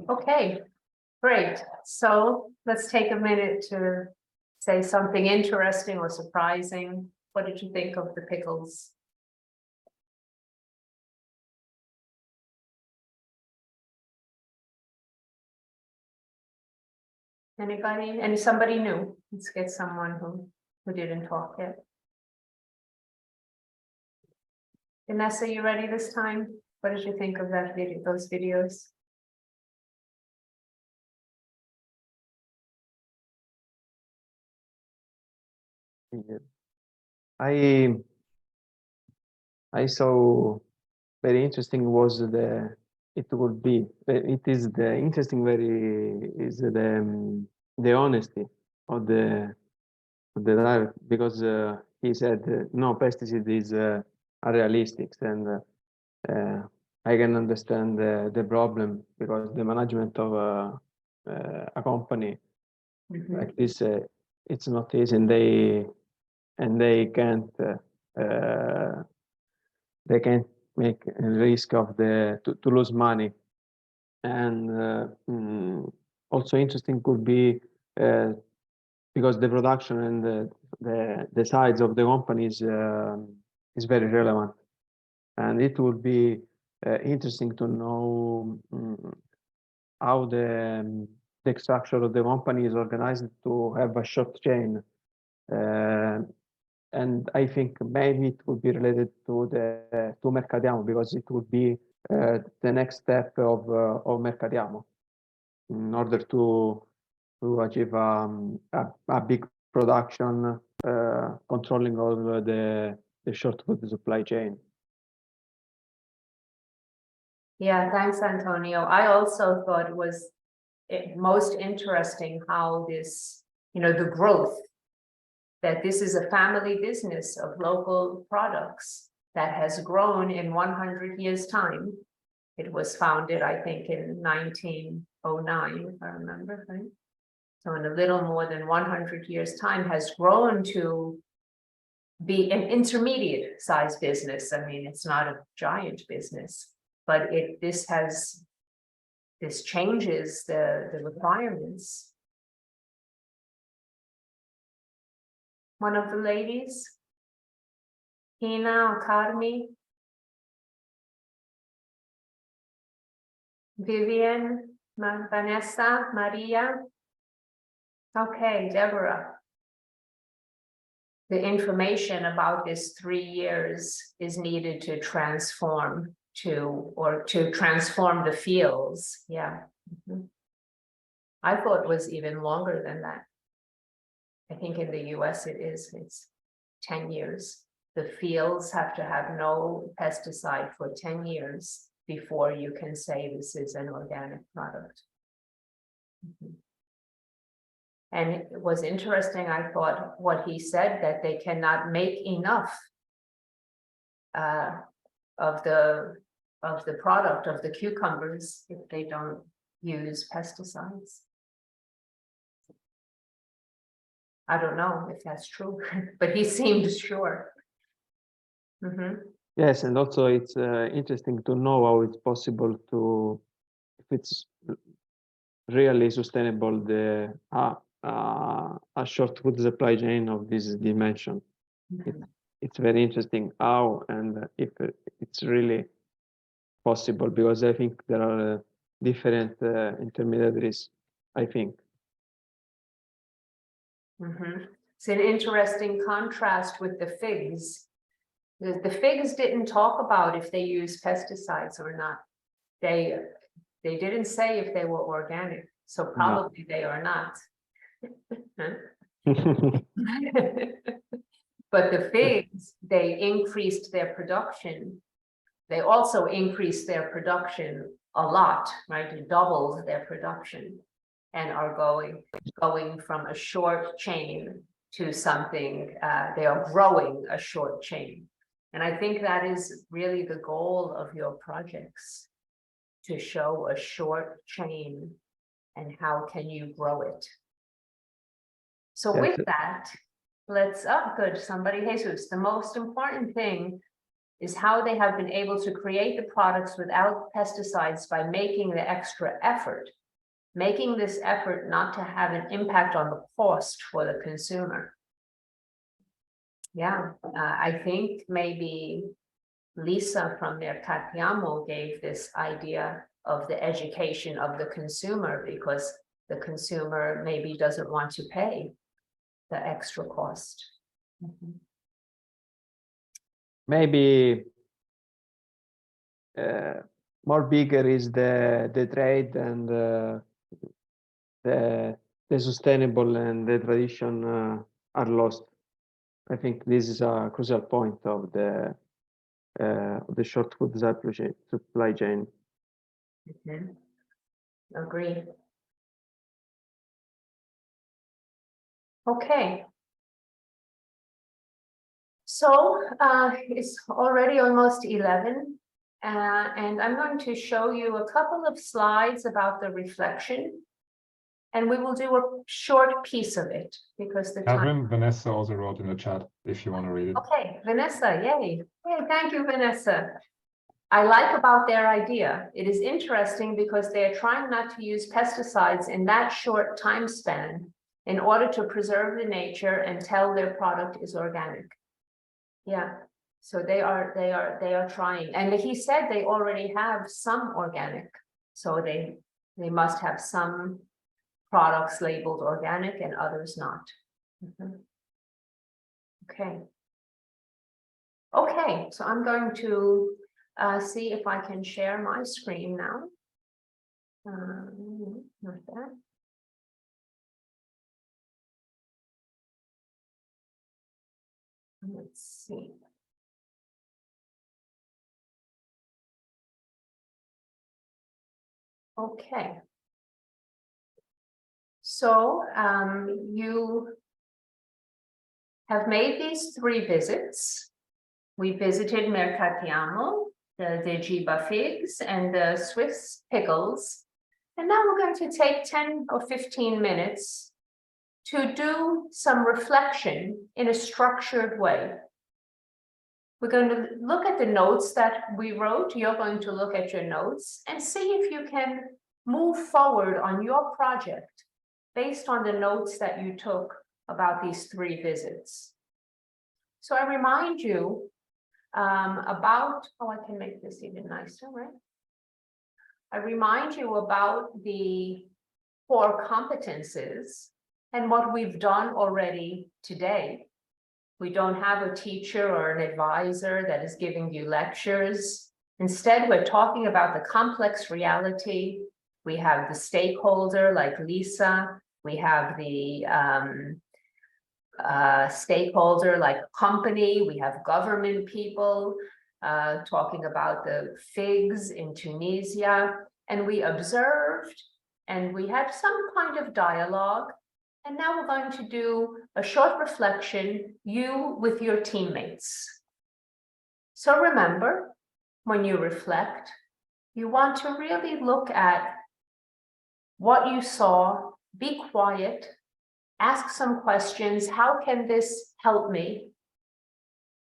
Okay, great. So let's take a minute to say something interesting or surprising. What did you think of the pickles? Anybody? And somebody new? Let's get someone who didn't talk yet. Vanessa, you ready this time? What did you think of that video, those videos? Yeah. I saw very interesting was it is the interesting very is the honesty of the driver, because he said no pesticide is unrealistic, and I can understand the problem, because the management of a company like this, it's not easy, and they can't make a risk of to lose money. And also interesting could be because the production and the size of the company is very relevant, and it would be interesting to know how the structure of the company is organized to have a short chain. And I think maybe it would be related to Mercatiamo, because it would be the next step of Mercatiamo in order to achieve a big production, controlling all the short food supply chain. Yeah, thanks, Antonio. I also thought it was most interesting how this, the growth, that this is a family business of local products that has grown in 100 years' time. It was founded, I think, in 1909, if I remember, right? So in a little more than 100 years' time has grown to be an intermediate size business. I mean, it's not a giant business, but this changes the requirements. One of the ladies, Hina or Carmi, Vivian, Vanessa, Maria. Okay, Deborah. The information about this 3 years is needed to transform to transform the fields. Yeah. I thought it was even longer than that. I think in the US it's 10 years. The fields have to have no pesticide for 10 years before you can say this is an organic product. And it was interesting, I thought, what he said, that they cannot make enough of the product, of the cucumbers, if they don't use pesticides. I don't know if that's true, but he seemed sure. Yes, and also it's interesting to know how it's possible if it's really sustainable, a short food supply chain of this dimension. It's very interesting how and if it's really possible, because I think there are different intermediaries, I think. It's an interesting contrast with the figs. The figs didn't talk about if they use pesticides or not. They didn't say if they were organic, so probably they are not. But the figs, they increased their production. They also increased their production a lot, right? They doubled their production and are going from a short chain to something, they are growing a short chain. And I think that is really the goal of your projects, to show a short chain and how can you grow it. So with that, let's, good, somebody, Jesus, the most important thing is how they have been able to create the products without pesticides by making the extra effort, making this effort not to have an impact on the cost for the consumer. Yeah, I think maybe Lisa from Mercatiamo gave this idea of the education of the consumer, because the consumer maybe doesn't want to pay the extra cost. Maybe more bigger is the trade and the sustainable and the tradition are lost. I think this is a crucial point of the short food supply chain. Agreed. Okay. So it's already almost 11, and I'm going to show you a couple of slides about the reflection, and we will do a short piece of it because the time. Catherine, Vanessa also wrote in the chat if you want to read it. Okay, Vanessa, yay. Hey, thank you, Vanessa. I like about their idea. It is interesting because they are trying not to use pesticides in that short time span in order to preserve the nature and tell their product is organic. Yeah, so they are trying, and he said they already have some organic, so they must have some products labeled organic and others not. Okay. Okay, so I'm going to see if I can share my screen now. Not that. Let's see. Okay. So you have made these 3 visits. We visited Mercatiamo, the Giba figs, and the Swiss pickles. And now we're going to take 10 or 15 minutes to do some reflection in a structured way. We're going to look at the notes that we wrote. You're going to look at your notes and see if you can move forward on your project based on the notes that you took about these 3 visits. So I remind you about, oh, I can make this even nicer, right? I remind you about the core competences and what we've done already today. We don't have a teacher or an advisor that is giving you lectures. Instead, we're talking about the complex reality. We have the stakeholder like Lisa. We have the stakeholder like company. We have government people talking about the figs in Tunisia. And we observed and we had some kind of dialogue. And now we're going to do a short reflection, you with your teammates. So remember, when you reflect, you want to really look at what you saw, be quiet, ask some questions. How can this help me?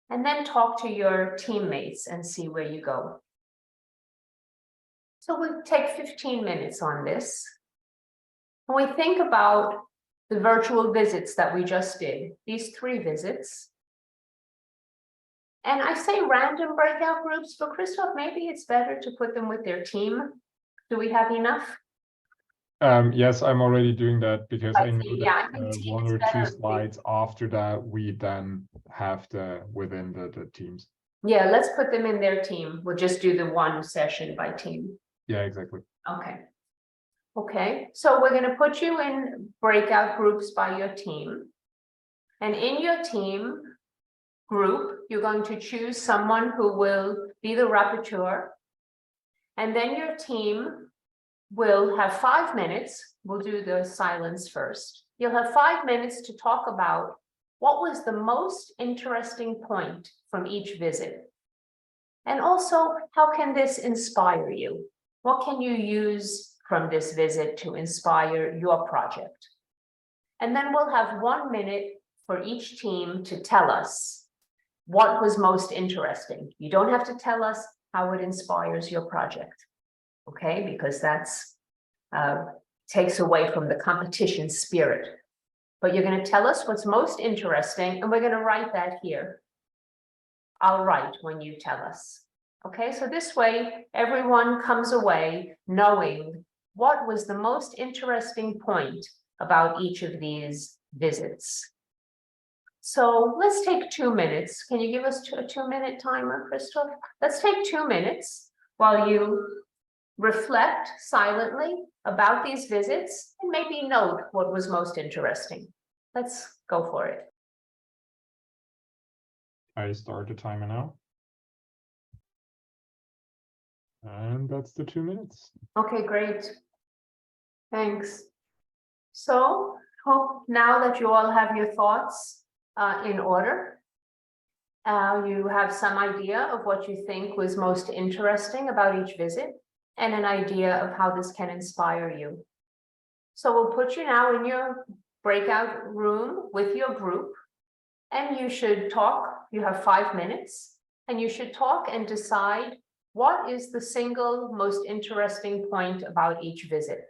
And then talk to your teammates and see where you go. So we'll take 15 minutes on this. When we think about the virtual visits that we just did, these 3 visits. And I say random breakout groups, but Christoph, maybe it's better to put them with their team. Do we have enough? Yes, I'm already doing that because I know yeah, that 1 or 2 slides after that, we then have within the teams. Yeah, let's put them in their team. We'll just do the 1 session by team. Yeah, exactly. Okay. Okay, so we're going to put you in breakout groups by your team. And in your team group, you're going to choose someone who will be the rapporteur. And then your team will have 5 minutes. We'll do the silence first. You'll have 5 minutes to talk about what was the most interesting point from each visit. And also, how can this inspire you? What can you use from this visit to inspire your project? And then we'll have 1 minute for each team to tell us what was most interesting. You don't have to tell us how it inspires your project, okay? Because that's takes away from the competition spirit. But you're going to tell us what's most interesting, and we're going to write that here. I'll write when you tell us. Okay, so this way everyone comes away knowing what was the most interesting point about each of these visits. So let's take 2 minutes. Can you give us a 2-minute timer, Christoph? Let's take 2 minutes while you reflect silently about these visits and maybe note what was most interesting. Let's go for it. I start the timer now. And that's the 2 minutes. Okay, great. Thanks. So hope now that you all have your thoughts in order. You have some idea of what you think was most interesting about each visit and an idea of how this can inspire you. So we'll put you now in your breakout room with your group, and you should talk. You have 5 minutes, and you should talk and decide what is the single most interesting point about each visit.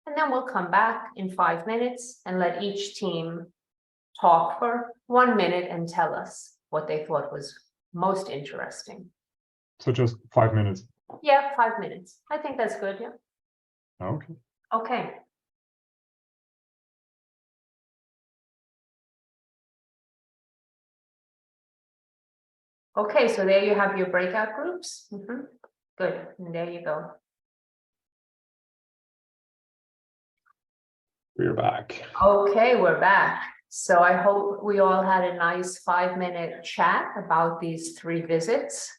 And then we'll come back in 5 minutes and let each team talk for 1 minute and tell us what they thought was most interesting. So just 5 minutes. Yeah, 5 minutes. I think that's good, yeah. Okay. Okay. Okay, so there you have your breakout groups. Good, and there you go. We're back. Okay, we're back. So I hope we all had a nice 5-minute chat about these 3 visits.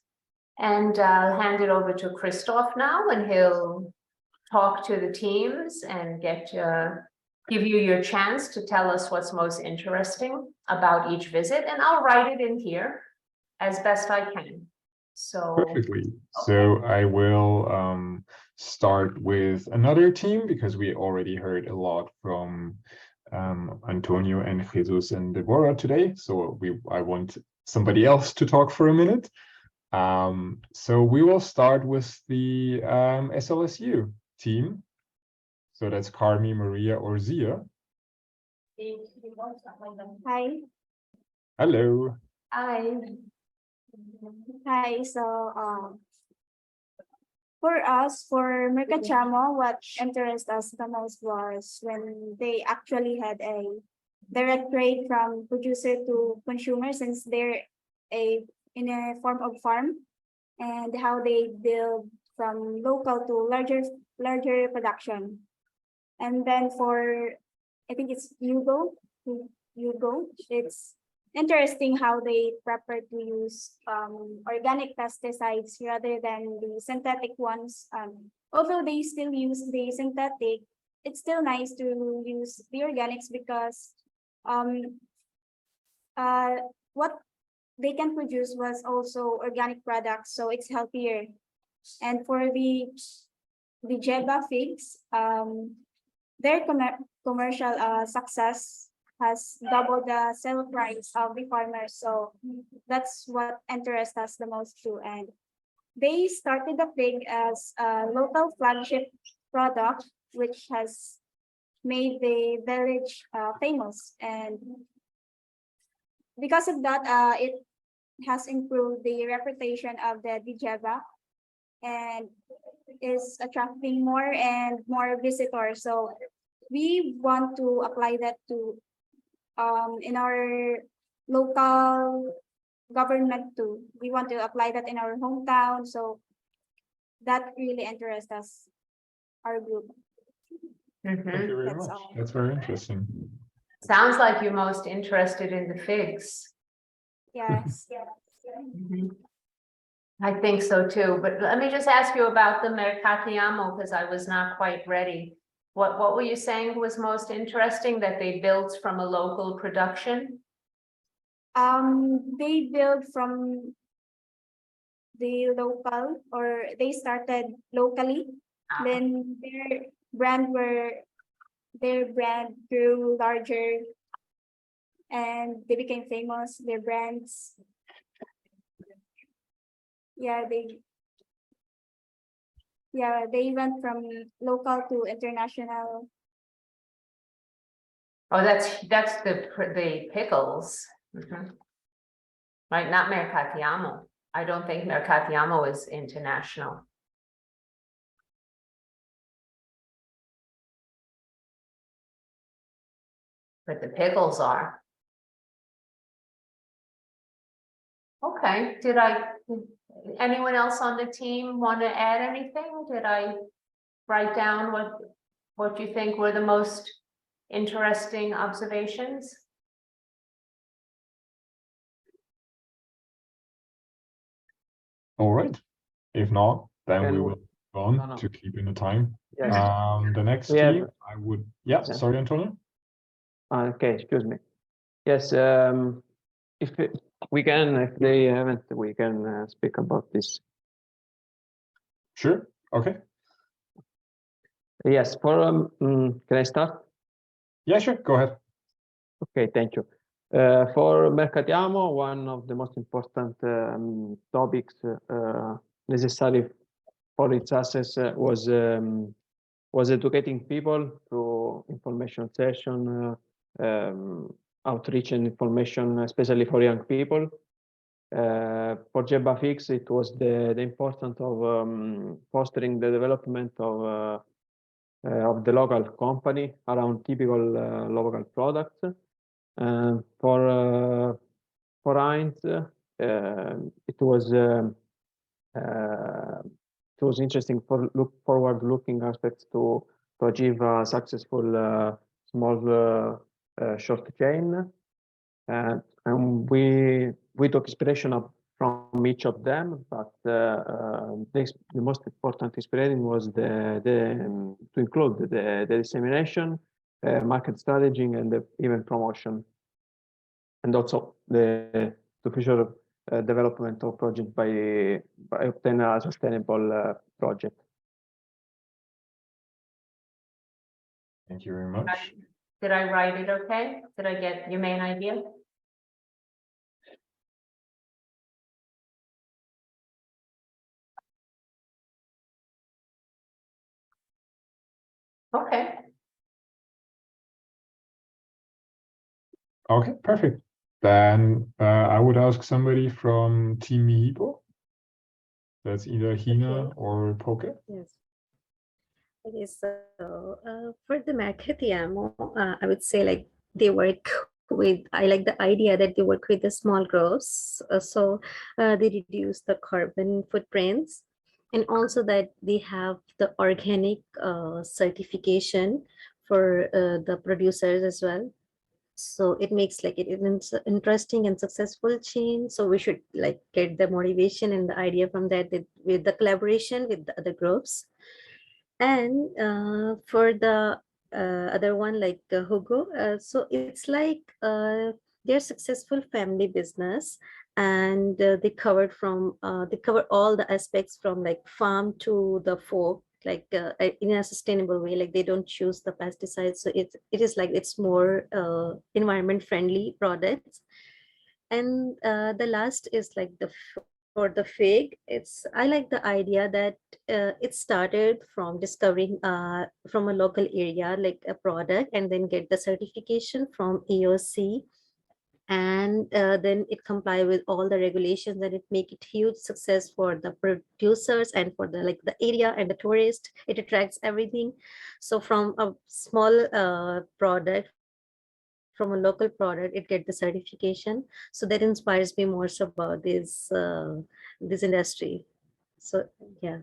And I'll hand it over to Christoph now, and he'll talk to the teams and give you your chance to tell us what's most interesting about each visit. And I'll write it in here as best I can. So Perfectly. So I will start with another team, because we already heard a lot from Antonio and Jesus and Deborah today. So I want somebody else to talk for a minute. So we will start with the SLSU team. So that's Carmi, Maria, or Zia. Hi. Hello. Hi. Hi. So, for us, for Mercachamo, what interested us the most was when they actually had a direct trade from producer to consumer, since they're in a form of farm, and how they build from local to larger production. And then for, I think it's Yugo, it's interesting how they prefer to use organic pesticides rather than the synthetic ones. Although they still use the synthetic, it's still nice to use the organics, because what they can produce was also organic products, so it's healthier. And for the Jeba figs, their commercial success has doubled the sale price of the farmers. So that's what interests us the most too. And they started the fig as a local flagship product, which has made the village famous. And because of that, it has improved the reputation of the Dijeva and is attracting more and more visitors. So we want to apply that to in our local government too. We want to apply that in our hometown. So that really interests us, our group. Thank you very That's much. all. That's very interesting. Sounds like you're most interested in the figs. Yes. I think so too, but let me just ask you about the Mercatiamo, because I was not quite ready. What were you saying was most interesting, that they built from a local production? They build from the local, or they started locally. Then their brand grew larger, and they became famous. Their brands yeah, they went from local to international. Oh, that's the pickles. Mhm. Right, not Mercatiamo. I don't think Mercatiamo is international. But the pickles are. Okay, anyone else on the team want to add anything? Did I write down what you think were the most interesting observations? All right. If not, then we Can will go on No, no. to keep in the time. Yes. The next We have- team, I would, yeah, Yeah. sorry, Antonio. Okay, excuse me. Yes, if we can, if they haven't, we can speak about this. Sure. Okay. Yes, can I start? Yeah, sure. Go ahead. Okay, thank you. For Mercatiamo, one of the most important topics necessary for its success was educating people through information session, outreach and information, especially for young people. For Jebba it was the importance of fostering the development of the local company around typical local products. For Heinz, it was interesting for forward-looking aspects to achieve a successful small short chain, and we took inspiration from each of them. But the most important inspiration was to include the dissemination, market strategy, and the event promotion, and also the future development of project by obtaining a sustainable project. Thank you very much. Did I write it okay? Did I get your main idea? Okay, Okay, perfect. Then I would ask somebody from Team Mihipo. That's either Hina Okay. or Poke. Yes. Okay, so for the Mercatiamo, I would say like they work with, I like the idea that they work with the small groves. So they reduce the carbon footprints, and also that they have the organic certification for the producers as well. So it makes like it is an interesting and successful chain. So we should like get the motivation and the idea from that with the collaboration with the other groups. And for the other one, like Hugo, so it's like they're successful family business, and they cover all the aspects from like farm to the fork, like in a sustainable way. Like they don't choose the pesticides, so it is like it's more environment friendly products. And the last is like for the fig, I like the idea that it started from discovering from a local area like a product, and then get the certification from AOC, and then it comply with all the regulations, and it make it huge success for the producers and for the like the area and the tourist. It attracts everything. So from a small product, from a local product, it get the certification. So that inspires me more so about this industry. So yeah,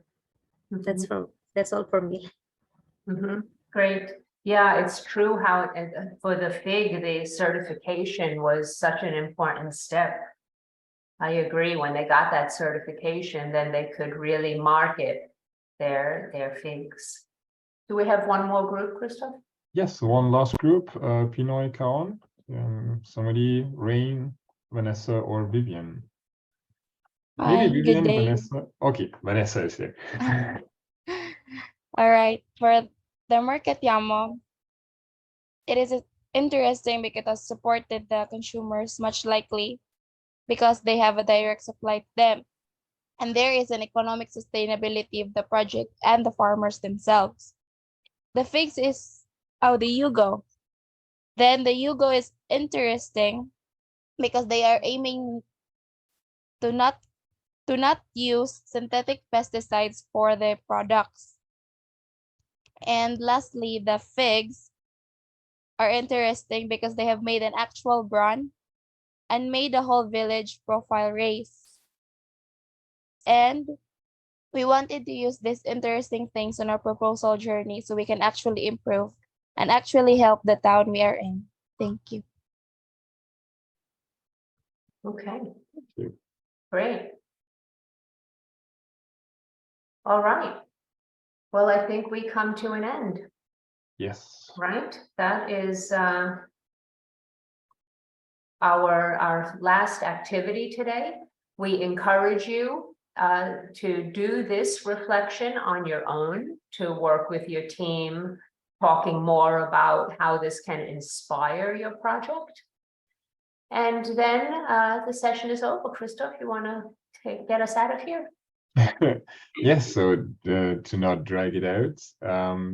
that's all for me. Great. Yeah, it's true how for the fig, the certification was such an important step. I agree. When they got that certification, then they could really market their figs. Do we have one more group, Christoph? Yes, one last group, Pinoy Kaon, somebody, Rain, Vanessa, or Vivian. Maybe Hi, Vivian, good day. Vanessa. Okay, Vanessa is here. All right, for the Mercatiamo, it is interesting because it has supported the consumers much likely because they have a direct supply to them. and there is an economic sustainability of the project and the farmers themselves. The figs is, oh, the yugo. Then the yugo is interesting because they are aiming to not use synthetic pesticides for their products. And lastly, the figs are interesting because they have made an actual brand and made the whole village profile race. And we wanted to use these interesting things on our proposal journey so we can actually improve and actually help the town we are in. Thank you. Okay, you. great. All right. Well, I think we come to an end, Yes. right? That is our last activity today. We encourage you to do this reflection on your own, to work with your team, talking more about how this can inspire your project. And then the session is over. Christoph, you want to get us out of here? Yes, so to not drag it out,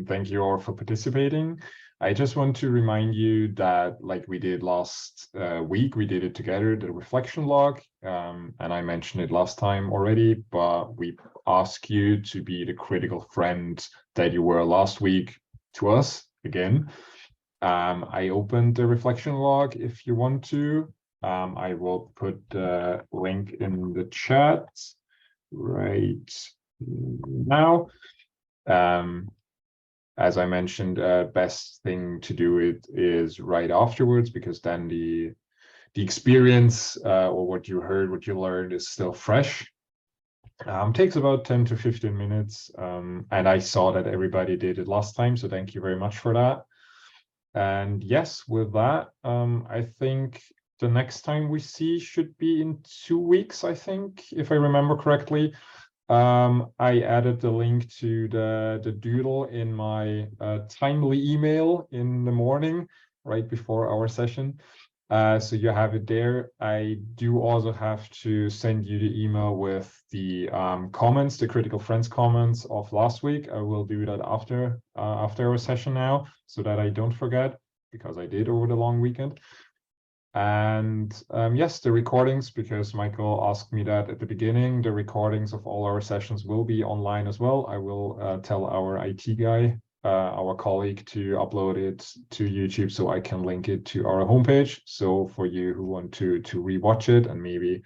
thank you all for participating. I just want to remind you that, like we did last week, we did it together, the reflection log, and I mentioned it last time already, but we ask you to be the critical friend that you were last week to us again. I opened the reflection log if you want to. I will put the link in the chat right now. As I mentioned, best thing to do it is right afterwards, because then the experience or what you heard, what you learned is still fresh. Takes about 10 to 15 minutes, and I saw that everybody did it last time, so thank you very much for that. And yes, with that, I think the next time we see should be in 2 weeks, I think, if I remember correctly. I added the link to the doodle in my timely email in the morning, right before our session. So you have it there. I do also have to send you the email with the comments, the critical friends comments of last week. I will do that after our session now, so that I don't forget, because I did over the long weekend. And yes, the recordings, because Michael asked me that at the beginning, the recordings of all our sessions will be online as well. I will tell our IT guy, our colleague, to upload it to YouTube so I can link it to our homepage. So for you who want to rewatch it and maybe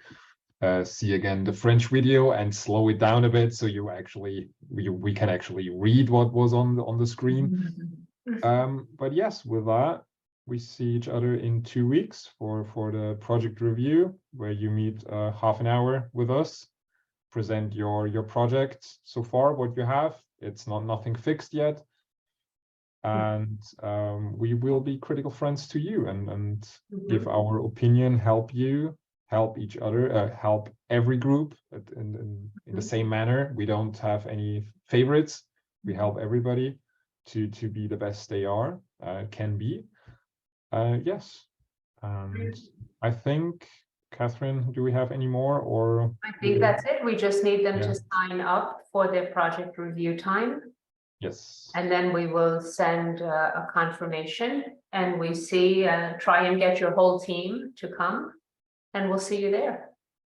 see again the French video and slow it down a bit, so you actually we can actually read what was on the screen. But yes, with that, we see each other in 2 weeks for the project review, where you meet half an hour with us, present your project so far, what you have. It's nothing fixed yet. And we will be critical friends to you and give our opinion, help you, help each other, help every group in the same manner. We don't have any favorites. We help everybody to be the best they can be. Yes, and I think, Catherine, do we have any more, or? I think that's it. We just need them Yeah. to sign up for their project review time. Yes. And then we will send a confirmation, and we see, try and get your whole team to come, and we'll see you there.